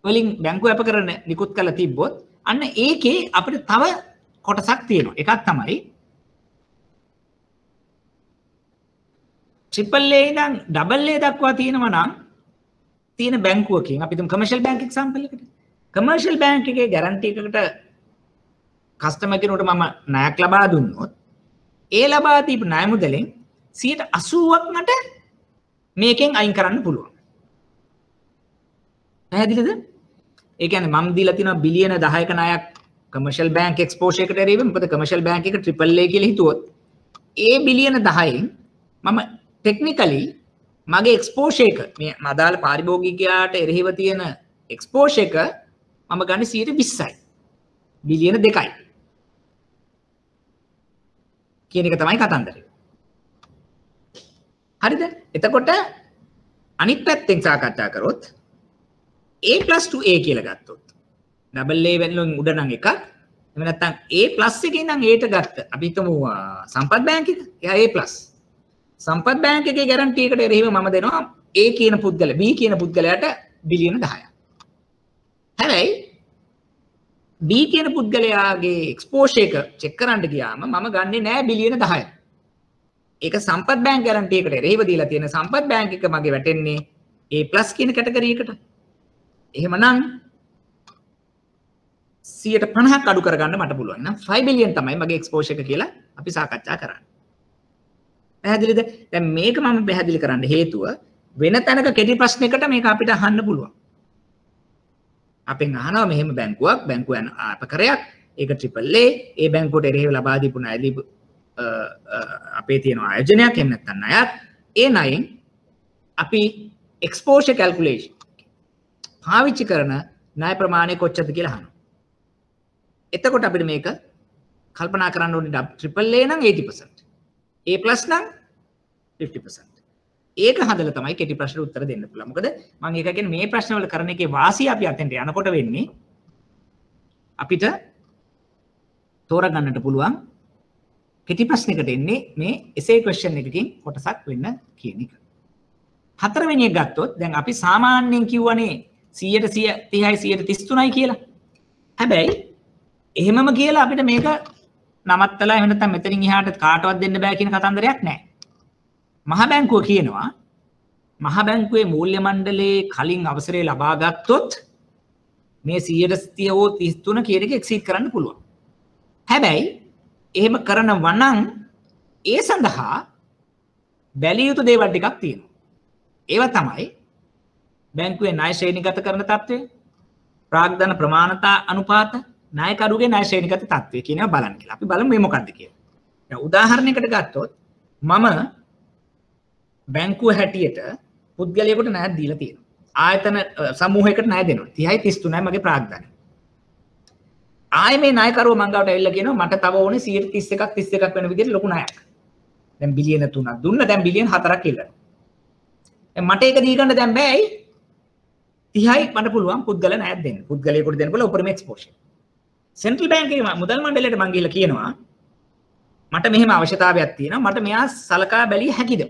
S1: වලින් බැංකුව අප කරන නිකුත් කරලා තිබ්බොත් අන්න ඒකේ අපිට තව කොටසක් තියෙනවා. එකක් තමයි AAA ඉඳන් AA දක්වා තියෙනවා නම් තියෙන බැංකුවකින් අපි තුමු කමර්ෂල් බැංක් එක්සැම්පල් එකකට. කමර්ෂල් බැංක් එකේ ගැරන්ටි එකකට කස්ටමර් කෙනෙකුට මම ණයක් ලබා දුන්නොත් ඒ ලබා දීපු ණය මුදලෙන් 80%ක් මට මේකෙන් අයින් කරන්න පුළුවන්. පැහැදිලිද? ඒ කියන්නේ මම දීලා තියෙනවා බිලියන 10ක ණයක් කමර්ෂල් බැංක් එක්ස්පෝෂර් එකට එරෙහිව. මොකද කමර්ෂල් බැංක් එක AAA කියලා හිතුවොත් ඒ බිලියන 10න් මම ටෙක්නිකලි මගේ එක්ස්පෝෂර් එක මේ අදාළ පාරිභෝගිකයාට එරෙහිව තියෙන එක්ස්පෝෂර් එක මම ගන්න 20%යි. බිලියන 2යි. කියන එක තමයි කතන්දරය. හරිද? එතකොට අනිත් පැත්තෙන් සාකච්ඡා කරොත් A+2A කියලා ගත්තොත් AA වෙනුවෙන් උඩ නම් එකක්. එහෙම නැත්නම් A+ එකේ ඉඳන් Aට ගත්ත. අපි හිතමු සම්පත් බැංක් එක. එයා A+. සම්පත් බැංක් එකේ ගැරන්ටි එකට එරෙහිව මම දෙනවා A කියන පුද්ගලයා B කියන පුද්ගලයාට බිලියන 10ක්. හැබැයි B කියන පුද්ගලයාගේ එක්ස්පෝෂර් එක චෙක් කරන්න ගියාම මම ගන්නෙ නෑ බිලියන 10ක්. ඒක සම්පත් බැංක් ගැරන්ටි එකට එරෙහිව දීලා තියෙන සම්පත් බැංක් එක මගේ වැටෙන්නේ A+ කියන කැටගරි එකට. එහෙමනම් 50% අඩු කරගන්න මට පුළුවන්. නම් 5 බිලියන් තමයි මගේ එක්ස්පෝෂර් එක කියලා අපි සාකච්ඡා කරන්නේ. පැහැදිලිද? දැන් මේක මම පැහැදිලි කරන්න හේතුව වෙන තැනක කෙටි ප්‍රශ්නයකට මේක අපිට අහන්න පුළුවන්. අපෙන් අහනවා මෙහෙම බැංකුවක් බැංකුව අපකරයක් ඒක AAA ඒ බැංකුවට එරෙහිව ලබා දීපු ණය දීපු අපේ තියෙන ආයෝජනයක් එහෙම නැත්නම් ණයක් ඒ ණයෙන් අපි එක්ස්පෝෂර් කැල්කියුලේෂන් පාවිච්චි කරන ණය ප්‍රමාණය කොච්චරද කියලා අහනවා. එතකොට අපිට මේක කල්පනා කරන්න ඕනේ AAA නම් 80%. A+ නම් 50%. ඒක හදලා තමයි කෙටි ප්‍රශ්න උත්තර දෙන්න පුළුවන්. මොකද මම ඒක කියන්නේ මේ ප්‍රශ්න වල කරන එකේ වාසිය අපි අතෙන්ට යනකොට වෙන්නේ අපිට තෝරගන්නට පුළුවන් කෙටි ප්‍රශ්නයකට එන්නේ මේ essay question එකකින් කොටසක් වෙන්න කියන එක. හතරවෙනි එක ගත්තොත් දැන් අපි සාමාන්‍යයෙන් කියවනේ 100%, 30%, 133යි කියලා. හැබැයි එහෙමම කියලා අපිට මේක නවත්තලා එහෙම නැත්නම් මෙතනින් එහාට කාටවත් දෙන්න බෑ කියන කතන්දරයක් නැහැ. මහ බැංකුව කියනවා මහ බැංකුවේ මූල්‍ය මණ්ඩලයේ කලින් අවසරය ලබා ගත්තොත් මේ 130 හෝ 33 කියන එක එක්සීඩ් කරන්න පුළුවන්. හැබැයි එහෙම කරනවා නම් ඒ සඳහා බැලිය යුතු දේවල් ටිකක් තියෙනවා. ඒවා තමයි බැංකුවේ ණය ශ්‍රේණිගත කරන තත්ත්වය, ප්‍රාග්ධන ප්‍රමාණතා අනුපාත, ණයකරුගේ ණය ශ්‍රේණිගත තත්ත්වය කියනවා බලන්න කියලා. අපි බලමු මේ මොකක්ද කියලා. දැන් උදාහරණයකට ගත්තොත් මම බැංකුව හැටියට පුද්ගලයෙකුට ණයක් දීලා තියෙනවා. ආයතන සමූහයකට ණය දෙනවා. 30යි 33යි මගේ ප්‍රාග්ධනය. ආයේ මේ ණයකරුව මං ගාවට ඇවිල්ලා කියනවා මට තව ඕනේ 31ක් 31ක් වෙන විදිහට ලොකු ණයක්. දැන් බිලියන 3ක් දුන්න දැන් බිලියන 4ක් ඉල්ලනවා. මට ඒක දී ගන්න දැන් බෑයි 30යි මට පුළුවන් පුද්ගල ණයක් දෙන්න. පුද්ගලයෙකුට දෙන්න පුළුවන් උපරිම එක්ස්පෝෂර්. සෙන්ට්‍රල් බැංක් එකේ මුදල් මණ්ඩලයට මං ගිහලා කියනවා මට මෙහෙම අවශ්‍යතාවයක් තියෙනවා මට මෙයා සලකා බැලිය හැකිද?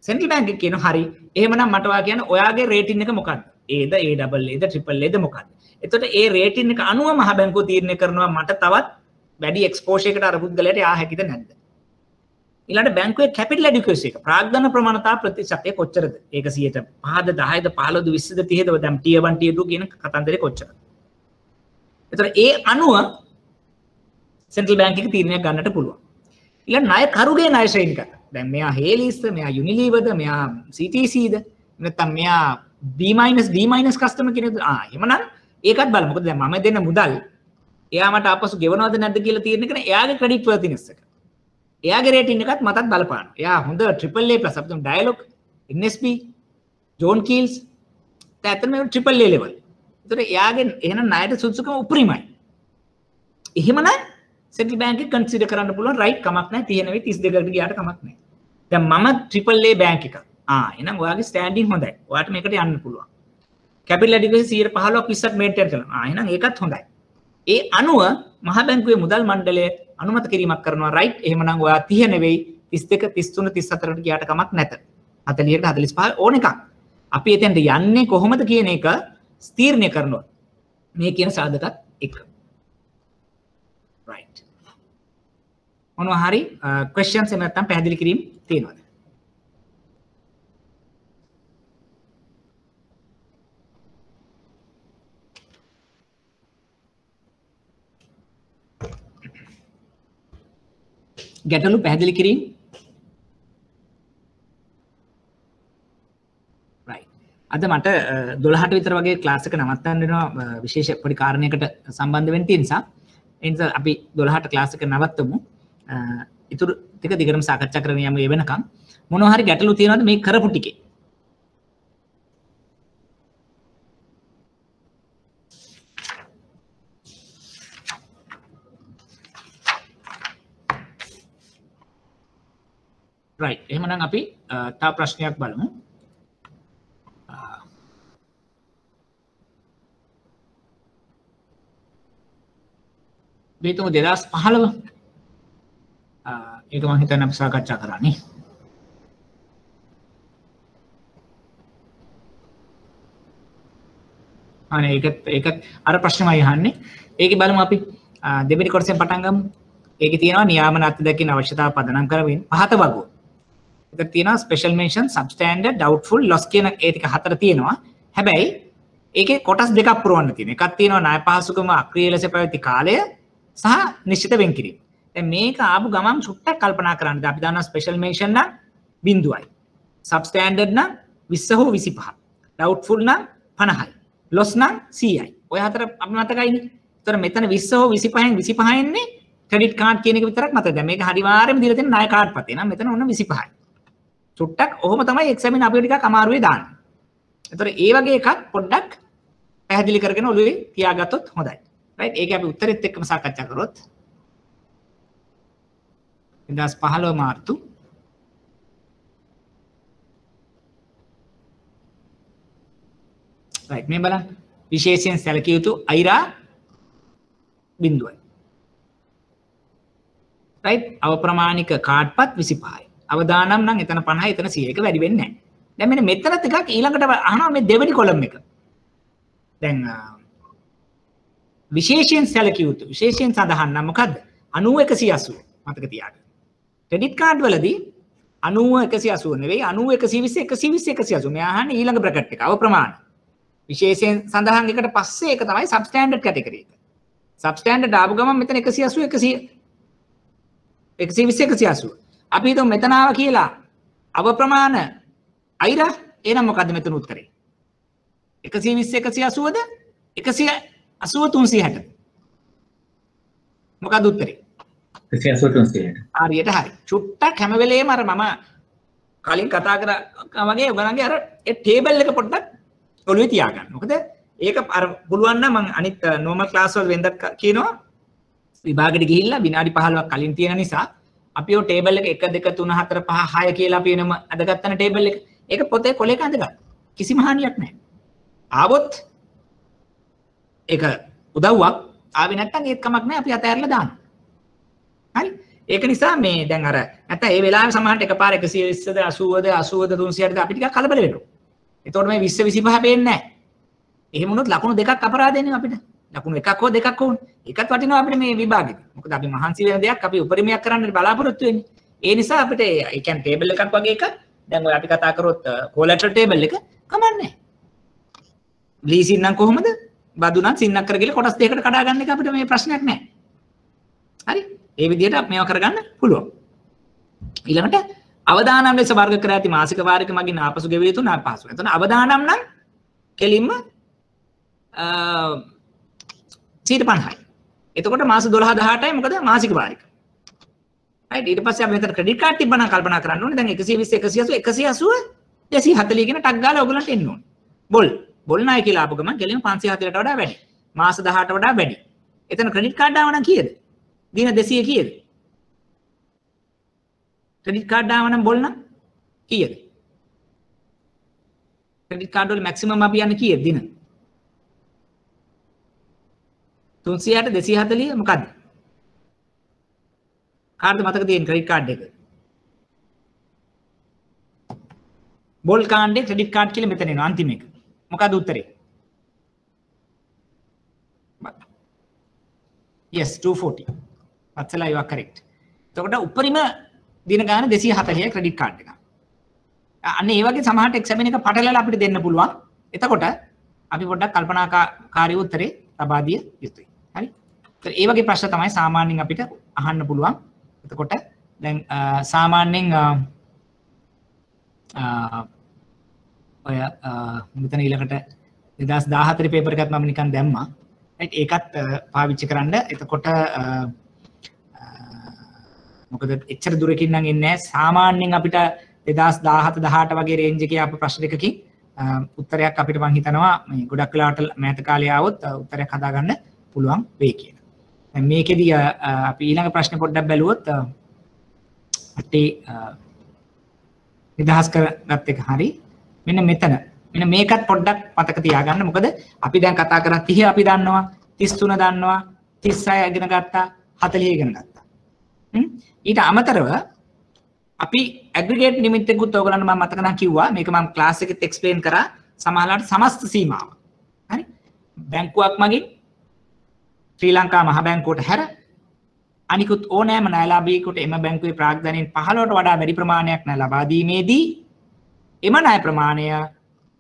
S1: සෙන්ට්‍රල් බැංක් එක කියනවා හරි. එහෙමනම් මට වා කියන්න ඔයාගේ රේටින් එක මොකක්ද? Aද AAAද AAAද මොකක්ද? එතකොට ඒ රේටින් එක අනුව මහ බැංකුව තීරණය කරනවා මට තවත් වැඩි එක්ස්පෝෂර් එකකට අර පුද්ගලයාට යා හැකිද නැද්ද? ඊළඟට බැංකුවේ කැපිටල් ඇඩිකුවසි එක ප්‍රාග්ධන ප්‍රමාණතා ප්‍රතිශතය කොච්චරද? ඒක 100ට 5ද 10ද 15ද 20ද 30ද දැන් tier 1 tier 2 කියන කතන්දරේ කොච්චරද? එතකොට ඒ අනුව සෙන්ට්‍රල් බැංක් එක තීරණයක් ගන්නට පුළුවන්. ඊළඟ ණය කරුගේ ණය ශ්‍රේණික. දැන් මෙයා හේලිස්ද, මෙයා යුනිලීවර්ද, මෙයා CTCද, නැත්නම් මෙයා B- D- කස්ටමර් කෙනෙක්ද? එහෙමනම් ඒකත් බලමු. මොකද දැන් මම දෙන මුදල් එයා මට ආපසු ගෙවනවද නැද්ද කියලා තීරණය කරන එයාගේ ක්‍රෙඩිට් වර්තිනස් එක. එයාගේ රේටින් එකත් මතත් බලපාන. එයා හොඳ AAA+ අපිට ඩයලොග්, NSB, ජෝන් කීල්ස් දැන් මේ AAA ලෙවල්. ඒතර එයාගේ එහෙනම් ණයට සුදුසුකම උපරිමයි. එහෙමනම් සෙන්ට්‍රල් බැංක් එක කන්සිඩර් කරන්න පුළුවන් රයිට් කමක් නැහැ 30 නෙවෙයි 32කට ගියාට කමක් නැහැ. දැන් මම AAA බැංක් එක. එහෙනම් ඔයාගේ ස්ටෑන්ඩින් හොඳයි. ඔයාට මේකට යන්න පුළුවන්. කැපිටල් ඇඩිකුවසි 15ක් 20ක් මේන්ටේන් කරනවා. එහෙනම් ඒකත් හොඳයි. ඒ අනුව මහ බැංකුවේ මුදල් මණ්ඩලය අනුමත කිරීමක් කරනවා රයිට්. එහෙමනම් ඔයා 30 නෙවෙයි 32 33 34කට ගියාට කමක් නැත. 40කට 45 ඕන එකක්. අපි එතෙන්ට යන්නේ කොහොමද කියන එක ස්ථීරණය කරනවා. මේ කියන සාධකත් එක්ක. right. මොනවා හරි questions එහෙම නැත්නම් පැහැදිලි කිරීම තියෙනවද? ගැටලු පැහැදිලි කිරීම right. අද මට 12ට විතර වගේ ක්ලාස් එක නවත්තන්න වෙනවා විශේෂ පොඩි කාරණයකට සම්බන්ධ වෙන්න තියෙන නිසා. ඒ නිසා අපි 12ට ක්ලාස් එක නවත්තමු. ඊටු ටික දිගටම සාකච්ඡා කරගෙන යමු. ඒ වෙනකන් මොනවා හරි ගැටලු තියෙනවද මේ කරපු ටිකේ? right. එහෙමනම් අපි තව ප්‍රශ්නයක් බලමු. මේක 2015 ඒක මම හිතන්නේ අපි සාකච්ඡා කරන්නේ. අනේ ඒකත් අර ප්‍රශ්නමයි අහන්නේ. ඒකේ බලමු අපි දෙවෙනි කොටසෙන් පටන් ගමු. ඒකේ තියෙනවා නියාමන අත්දැකීම් අවශ්‍යතාව පදනම් කරමින් පහත වගුව. ඒක තියෙනවා ස්පෙෂල් මෙන්ෂන්, සබ්ස්ටෑන්ඩඩ්, ඩවුට්ෆුල්, ලොස් කියන ඒ ටික හතර තියෙනවා. හැබැයි ඒකේ කොටස් දෙකක් පුරවන්න තියෙනවා. එකක් තියෙනවා ණය පහසුකම අක්‍රීය ලෙස පැවති කාලය සහ නිශ්චිත වෙන් කිරීම. දැන් මේක ආපු ගමන් සුට්ටක් කල්පනා කරන්න. අපි දන්නවා ස්පෙෂල් මෙන්ෂන් නම් 0යි. සබ්ස්ටෑන්ඩඩ් නම් 20 හෝ 25. ඩවුට්ෆුල් නම් 50යි. ලොස් නම් 100යි. ඔය හතර අපි මතකයිනේ. ඒතර මෙතන 20 හෝ 25න් 25 එන්නේ ක්‍රෙඩිට් කාඩ් කියන එක විතරක් මතකයි. දැන් මේක හරිවාරෙම දීලා තියෙන ණය කාඩ් පතේ නම් මෙතන ඔන්න 25යි. සුට්ටක් ඔහොම තමයි එක්සැමින් අපිට ටිකක් අමාරුවේ දාන්නේ. ඒතර ඒ වගේ එකක් පොඩ්ඩක් පැහැදිලි කරගෙන ඔළුවේ තියාගත්තොත් හොඳයි. right ඒක අපි උත්තරෙත් එක්කම සාකච්ඡා කරොත් 2015 මාර්තු right මේ බලන්න විශේෂයෙන් සැලකිය යුතු අයිරා බිඳුවයි right අවප්‍රමාණික කාඩ්පත් 25යි අවදානම් නම් එතන 50යි එතන 100 එක වැඩි වෙන්නේ නැහැ. දැන් මෙන්න මෙතන ටිකක් ඊළඟට අහනවා මේ දෙවෙනි කොලම් එක. දැන් විශේෂයෙන් සැලකිය යුතු විශේෂයෙන් සඳහන් නම් මොකද්ද? 90180 මතක තියාගන්න. ක්‍රෙඩිට් කාඩ් වලදී 90180 නෙවෙයි 90120 120 180 මේ අහන්නේ ඊළඟ බ්‍රැකට් එක අවප්‍රමාණ. විශේෂයෙන් සඳහන් එකට පස්සේ ඒක තමයි සබ්ස්ටෑන්ඩඩ් කැටගරි එක. සබ්ස්ටෑන්ඩඩ් ආපු ගමන් මෙතන 180 120 180 අපි හිතමු මෙතන ආවා කියලා අවප්‍රමාණ අයිරා එහෙනම් මොකද්ද මෙතන උත්තරේ? 120 180ද 180 360 මොකක්ද උත්තරේ?
S2: 180
S1: හරියට හරි. චුට්ටක් හැම වෙලේම අර මම කලින් කතා කරා වගේ ඔයගලන්ගේ අර ඒ ටේබල් එක පොඩ්ඩක් ඔළුවේ තියාගන්න. මොකද ඒක අර පුළුවන් නම් මම අනිත් normal class වල වෙනදත් කියනවා විභාගෙට ගිහිල්ලා විනාඩි 15ක් කලින් තියෙන නිසා අපි ඔය ටේබල් එක 1 2 3 4 5 6 කියලා අපි වෙනම අදගත්තන ටේබල් එක. ඒක පොතේ කොලේක අඳගන්න. කිසිම හානියක් නැහැ. ආවොත් ඒක උදව්වක්. ආවේ නැත්නම් ඒත් කමක් නැහැ අපි අතහැරලා දාන්න. හරි. ඒක නිසා මේ දැන් අර නැත්නම් ඒ වෙලාවේ සමහරට එකපාර 120ද 80ද 80ද 300ද අපි ටිකක් කලබල වෙනවා. එතකොට මේ 20 25 පේන්නේ නැහැ. එහෙම වුණොත් ලකුණු දෙකක් අපරාධෙන්නේ අපිට. ලකුණු එකක් හෝ දෙකක් හෝ එකක් වටිනවා අපිට මේ විභාගෙදි. මොකද අපි මහන්සි වෙන දෙයක් අපි උපරිමයක් කරන්න බලාපොරොත්තු වෙන්නේ. ඒ නිසා අපිට ඒ කියන්නේ ටේබල් එකක් වගේ එකක් දැන් ඔය අපි කතා කරොත් කොලැටරල් ටේබල් එක කමන්නේ. ලීසින් නම් කොහොමද? බදු නම් සින්නක් කරගෙන කොටස් දෙකකට කඩා ගන්න එක අපිට මේ ප්‍රශ්නයක් නැහැ. හරි? ඒ විදිහට මේවා කරගන්න පුළුවන්. ඊළඟට අවදානම් ලෙස වර්ග කර ඇති මාසික වාරික මගින් ආපසු ගෙවිය යුතු නාපහසු. එතන අවදානම් නම් කෙලින්ම 50යි. එතකොට මාස 12 18යි මොකද මාසික වාරික. right ඊට පස්සේ අපි මෙතන ක්‍රෙඩිට් කාඩ් තිබ්බනම් කල්පනා කරන්න ඕනේ. දැන් 120 180 240 කියන ටක් ගාලා ඔයගලන්ට එන්න ඕනේ. බොල් ණය කියලා ආපු ගමන් කෙලින්ම 540ට වඩා වැඩි. මාස 18ට වඩා වැඩි. එතන ක්‍රෙඩිට් කාඩ් ආව නම් කීයද? දින 200 කීයද? ක්‍රෙඩිට් කාඩ් ආව නම් බොල් නම් කීයද? ක්‍රෙඩිට් කාඩ් වල මැක්සිමම් අපි යන්නේ කීයද දින? 300ට 240 මොකද්ද? කාර්ද මතක තියෙන ක්‍රෙඩිට් කාඩ් එක. බොල් කාණ්ඩේ ක්‍රෙඩිට් කාඩ් කියලා මෙතන එනවා අන්තිම එක. මොකද්ද උත්තරේ? yes 240. Vatsala you are correct. එතකොට උපරිම දින ගාන 240යි ක්‍රෙඩිට් කාඩ් එක. අන්න ඒ වගේ සමහරට එක්සැමින් එක පටලලා අපිට දෙන්න පුළුවන්. එතකොට අපි පොඩ්ඩක් කල්පනාකාරී උත්තරේ ලබා දිය යුතුයි. හරි? ඒතර ඒ වගේ ප්‍රශ්න තමයි සාමාන්‍යයෙන් අපිට අහන්න පුළුවන්. එතකොට දැන් සාමාන්‍යයෙන් ඔය මෙතන ඊළඟට 2014 පේපර් එකත් මම නිකන් දැම්මා. right ඒකත් පාවිච්චි කරන්න. එතකොට මොකද එච්චර දුරකින් නම් එන්නේ නැහැ. සාමාන්‍යයෙන් අපිට 2017 18 වගේ රේන්ජ් එකේ අප ප්‍රශ්න දෙකකින් උත්තරයක් අපිට මම හිතනවා මේ ගොඩක් වෙලාවට මෑත කාලේ ආවොත් උත්තරයක් හදාගන්න පුළුවන් වෙයි කියලා. දැන් මේකෙදී අපි ඊළඟ ප්‍රශ්නේ පොඩ්ඩක් බැලුවොත් අපි නිදහස් කරගත් එක හරි. මෙන්න මෙන්න මේකත් පොඩ්ඩක් මතක තියාගන්න. මොකද අපි දැන් කතා කරා 30 අපි දන්නවා, 33 දන්නවා, 36 ඉගෙන ගත්තා, 40 ඉගෙන ගත්තා. ඊට අමතරව අපි ඇග්‍රිගේට් ලිමිට් එකකුත් ඔයගලන්ට මම මතක නම් කිව්වා. මේක මම ක්ලාස් එකෙත් එක්ස්ප්ලেইন කරා. සමහරවිට සමස්ත සීමාව. හරි? බැංකුවක් මගින් ශ්‍රී ලංකා මහ බැංකුවට හැර අනිකුත් ඕනෑම ණයලාභියෙකුට එම බැංකුවේ ප්‍රාග්ධනයෙන් 15ට වඩා වැඩි ප්‍රමාණයක් ණය ලබා දීමේදී එම ණය ප්‍රමාණය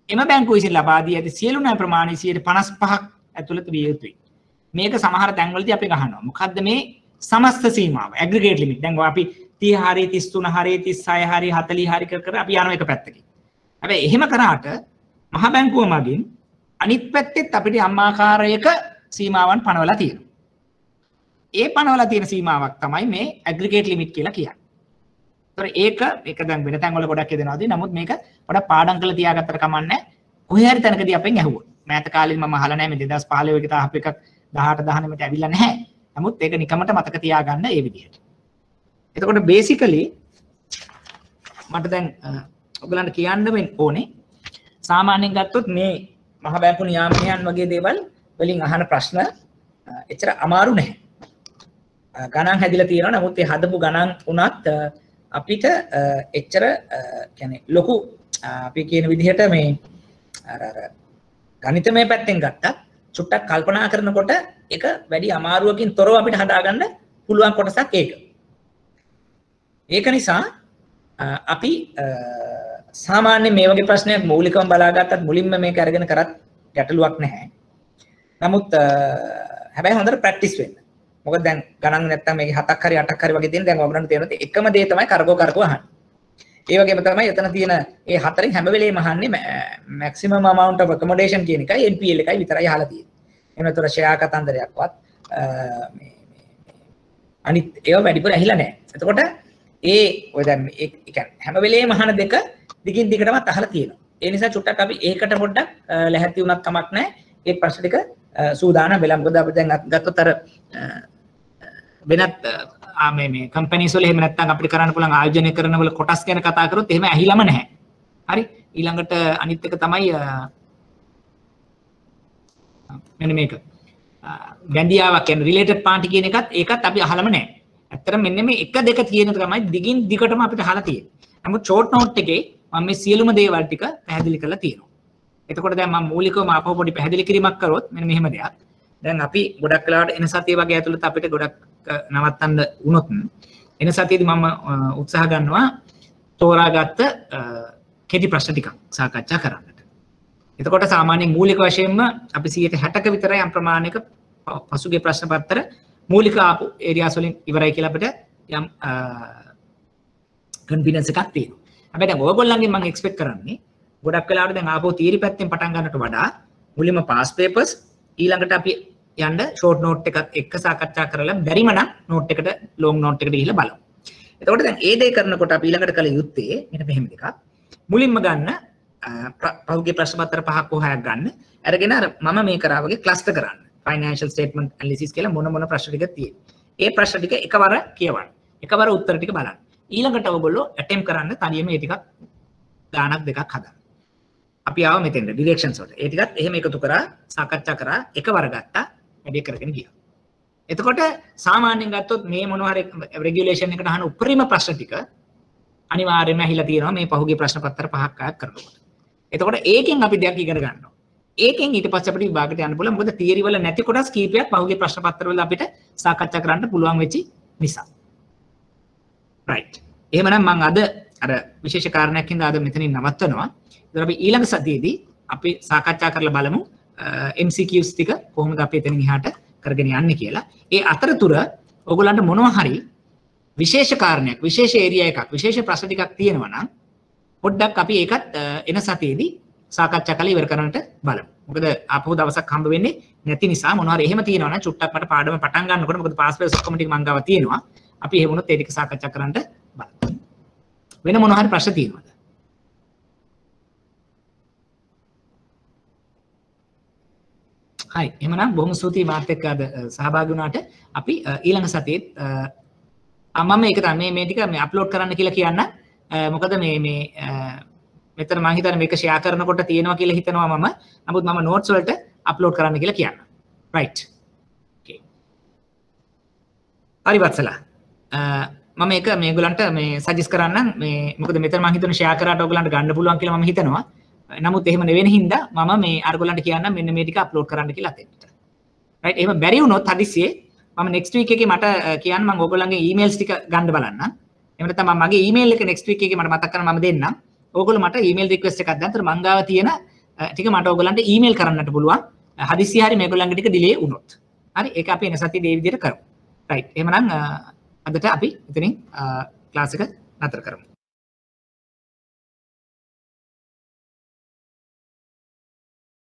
S1: එම බැංකුව විසින් ලබා දී ඇති සියලු ණය ප්‍රමාණය 55ක් ඇතුළත විය යුතුයි. මේක සමහර තැන්වලදී අපි ගහනවා. මොකද්ද මේ සමස්ත සීමාව? ඇග්‍රිගේට් ලිමිට්. දැන් අපි 30 හරි 33 හරි 36 හරි 40 හරි කර අපි යනවා එක පැත්තකින්. හැබැයි එහෙම කරාට මහ බැංකුව මගින් අනිත් පැත්තෙත් අපිට අම්මාකාරයක සීමාවන් පනවලා තියෙනවා. ඒ පනවලා තියෙන සීමාවක් තමයි මේ ඇග්‍රිගේට් ලිමිට් කියලා කියන්නේ. ඒතර ඒක දැන් වෙන තැන් වල ගොඩක් යදෙනවාදී. නමුත් මේක පොඩක් පාඩම් කරලා තියාගත්තට කමන්නේ. කොහේ හරි තැනකදී අපෙන් ඇහුවොත්. මෑත කාලේ මම අහලා නැහැ මේ 2015 එක තාප් එකක් 18 19 ඇවිල්ලා නැහැ. නමුත් ඒක නිකමට මතක තියාගන්න ඒ විදිහට. එතකොට බේසිකලි මට දැන් ඔයගලන්ට කියන්න ඕනේ සාමාන්‍යයෙන් ගත්තොත් මේ මහ බැංකු නියාමනයන් වගේ දේවල් වලින් අහන ප්‍රශ්න එච්චර අමාරු නැහැ. ගණන් හැදිලා තියෙනවා. නමුත් ඒ හදපු ගණන් උනත් අපිට එච්චර කියන්නේ ලොකු අපි කියන විදිහට මේ අර ගණිතමය පැත්තෙන් ගත්තත් චුට්ටක් කල්පනා කරනකොට ඒක වැඩි අමාරුවකින් තොරව අපිට හදාගන්න පුළුවන් කොටසක් ඒක. ඒක නිසා අපි සාමාන්‍ය මේ වගේ ප්‍රශ්නයක් මූලිකවම බලාගත්තත් මුලින්ම මේක අරගෙන කරත් ගැටලුවක් නැහැ. නමුත් හැබැයි හොඳට ප්‍රැක්ටිස් වෙන්න. මොකද දැන් ගණන් නැත්තම් මේකේ 7ක් හරි 8ක් හරි වගේ තියෙන දැන් ඔයගොල්ලන්ට තේරෙනවා එකම දේ තමයි කරකෝ අහන්නේ. ඒ වගේම තමයි එතන තියෙන ඒ හතරෙන් හැම වෙලේම අහන්නේ maximum amount of accommodation කියන එකයි NPL එකයි විතරයි අහලා තියෙන්නේ. එහෙම නැත්නම් ෂෙයා කතන්දරයක්වත් අනිත් ඒවා වැඩිපුර ඇහිලා නැහැ. එතකොට ඔය දැන් ඒ කියන්නේ හැම වෙලේම අහන දෙක දිගින් දිගටමත් අහලා තියෙනවා. ඒ නිසා චුට්ටක් අපි ඒකට පොඩ්ඩක් ලැහැත්ති වුණත් කමක් නැහැ. ඒ ප්‍රශ්න ටික සූදානම් වෙලා. මොකද අපි දැන් ගත්තොත් අර වෙනත් මේ කම්පැනිස් වල එහෙම නැත්නම් අපිට කරන්න පුළුවන් ආයෝජනය කරන වල කොටස් ගැන කතා කරොත් එහෙම ඇහිලම නැහැ. හරි? ඊළඟට අනිත් එක තමයි මෙන්න මේක ගැන්ඩියාවක් කියන්නේ රිලේටඩ් පාර්ටි කියන එකත් ඒකත් අපි අහලම නැහැ. ඇත්තටම මෙන්න මේ 1 2 කියන එක තමයි දිගින් දිගටම අපිට අහලා තියෙන්නේ. නමුත් ෂෝට් නෝට් එකේ මම මේ සියලුම දේවල් ටික පැහැදිලි කරලා තියෙනවා. එතකොට දැන් මම මූලිකවම ආපහු පොඩි පැහැදිලි කිරීමක් කරොත් මෙන්න මෙහෙම දෙයක්. දැන් අපි ගොඩක් වෙලාවට එන සතිය වගේ ඇතුළත අපිට ගොඩක් නවත්තන්න වුණොත් එන සතියේදී මම උත්සාහ ගන්නවා තෝරාගත්ත කෙටි ප්‍රශ්න ටිකක් සාකච්ඡා කරන්නට. එතකොට සාමාන්‍යයෙන් මූලික වශයෙන්ම අපි 60ක විතර යම් ප්‍රමාණයක පසුගිය ප්‍රශ්න පත්‍ර මූලික ආපු ඒරියාස් වලින් ඉවරයි කියලා අපිට යම් කන්ෆිඩන්ස් එකක් තියෙනවා. හැබැයි දැන් ඔයගොල්ලන්ගෙන් මම එක්ස්පෙක්ට් කරන්නේ ගොඩක් වෙලාවට දැන් ආපහු තියරි පැත්තෙන් පටන් ගන්නට වඩා මුලින්ම පාස් පේපර්ස් ඊළඟට අපි යන්න ෂෝට් නෝට් එකත් එක්ක සාකච්ඡා කරලා බැරිම නම් නෝට් එකට ලොං නෝට් එකට ගිහිල්ලා බලමු. එතකොට දැන් ඒ දේ කරනකොට අපි ඊළඟට කළ යුත්තේ මෙන්න මෙහෙම එකක්. මුලින්ම ගන්න පහුගිය ප්‍රශ්න පත්‍ර 5ක් හෝ 6ක් ගන්න. අරගෙන අර මම මේ කරා වගේ ක්ලස්ටර් කරන්න. ෆයිනෑන්ෂල් ස්ටේට්මන්ට් ඇනලිසිස් කියලා මොන ප්‍රශ්න ටික තියෙන්නේ. ඒ ප්‍රශ්න ටික එකවර කියවන්න. එකවර උත්තර ටික බලන්න. ඊළඟට ඔයගොල්ලෝ ඇටෙම්ප් කරන්න තනියම මේ ටිකක් ගානක් දෙකක් හදන්න. අපි ආව මෙතෙන්ට ඩිරෙක්ෂන්ස් වලට. ඒ ටිකත් එහෙම එකතු කරා සාකච්ඡා කරා එකවර ගත්තා වැඩි කරගෙන ගියා. එතකොට සාමාන්‍යයෙන් ගත්තොත් මේ මොන හරි රෙගියුලේෂන් එකට අහන උපරිම ප්‍රශ්න ටික අනිවාර්යයෙන්ම ඇහිලා තියෙනවා මේ පහුගිය ප්‍රශ්න පත්‍ර 5ක් 6ක් කරනකොට. එතකොට ඒකෙන් අපි දෙයක් ඉගෙන ගන්නවා. ඒකෙන් ඊට පස්සේ අපිට විභාගයට යන්න පුළුවන්. මොකද තියරි වල නැති කොටස් කීපයක් පහුගිය ප්‍රශ්න පත්‍ර වල අපිට සාකච්ඡා කරන්න පුළුවන් වෙච්ච නිසා. right. එහෙමනම් මම අද අර විශේෂ කාරණයක් හින්දා අද මෙතනින් නවත්වනවා. ඉතින් අපි ඊළඟ සතියේදී අපි සාකච්ඡා කරලා බලමු MCQs ටික කොහොමද අපි එතනින් එහාට කරගෙන යන්නේ කියලා. ඒ අතරතුර ඔයගොල්ලන්ට මොනවා හරි විශේෂ කාරණයක්, විශේෂ ඒරියා එකක්, විශේෂ ප්‍රශ්න ටිකක් තියෙනවා නම් පොඩ්ඩක් අපි ඒකත් එන සතියේදී සාකච්ඡා කරලා ඉවර කරන්නට බලමු. මොකද ආපහු දවසක් හම්බ වෙන්නේ නැති නිසා මොනවා හරි එහෙම තියෙනවා නම් චුට්ටක් මට පාඩම පටන් ගන්නකොට මොකද පාස් පේපර්ස් ඔක්කොම ටික මං ගාව තියෙනවා. අපි එහෙම වුණොත් ඒ ටික සාකච්ඡා කරන්නට බලමු. වෙන මොනවා හරි ප්‍රශ්න තියෙනවද? හයි එහෙනම් බොහොම ස්තුතියි මාත් එක්ක අද සහභාගී වුණාට අපි ඊළඟ සතියේත් මම මේක තමයි මේ ටික මේ අප්ලෝඩ් කරන්න කියලා කියන්න මොකද මේ මෙතන මම හිතන්නේ මේක ෂෙයා කරනකොට තියෙනවා කියලා හිතනවා මම නමුත් මම නෝට්ස් වලට අප්ලෝඩ් කරන්න කියලා කියන්න රයිට් ඕකේ හරි වත්සලා මම මේක මේගොල්ලන්ට මේ සජෙස්ට් කරන්නම් මේ මොකද මෙතන මම හිතන්නේ ෂෙයා කරාට ඔයගොල්ලන්ට ගන්න පුළුවන් කියලා මම හිතනවා නමුත් එහෙම නෙවෙන හින්දා මම මේ අරගොල්ලන්ට කියන්නම් මෙන්න මේ ටික අප්ලෝඩ් කරන්න කියලා අතෙන්ට. රයිට් එහෙම බැරි වුණොත් හදිස්සියේ මම next week එකේ මට කියන්න මම ඕගොල්ලන්ගේ emails ටික ගන්න බලන්නම්. එහෙම නැත්නම් මම මගේ email එක next week එකේ මට මතක් කරලා මම දෙන්නම්. ඕගොල්ලෝ මට email request එකක් දාන්න. මං ගාව තියෙන ටික මට ඕගොල්ලන්ට email කරන්නට පුළුවන්. හදිස්සියේ හරි මේගොල්ලන්ගේ ටික delay වුණොත්. හරි ඒක අපි එන සතියේ මේ විදිහට කරමු. රයිට් එහෙමනම් අදට අපි එතනින් ක්ලාස් එක නතර කරමු.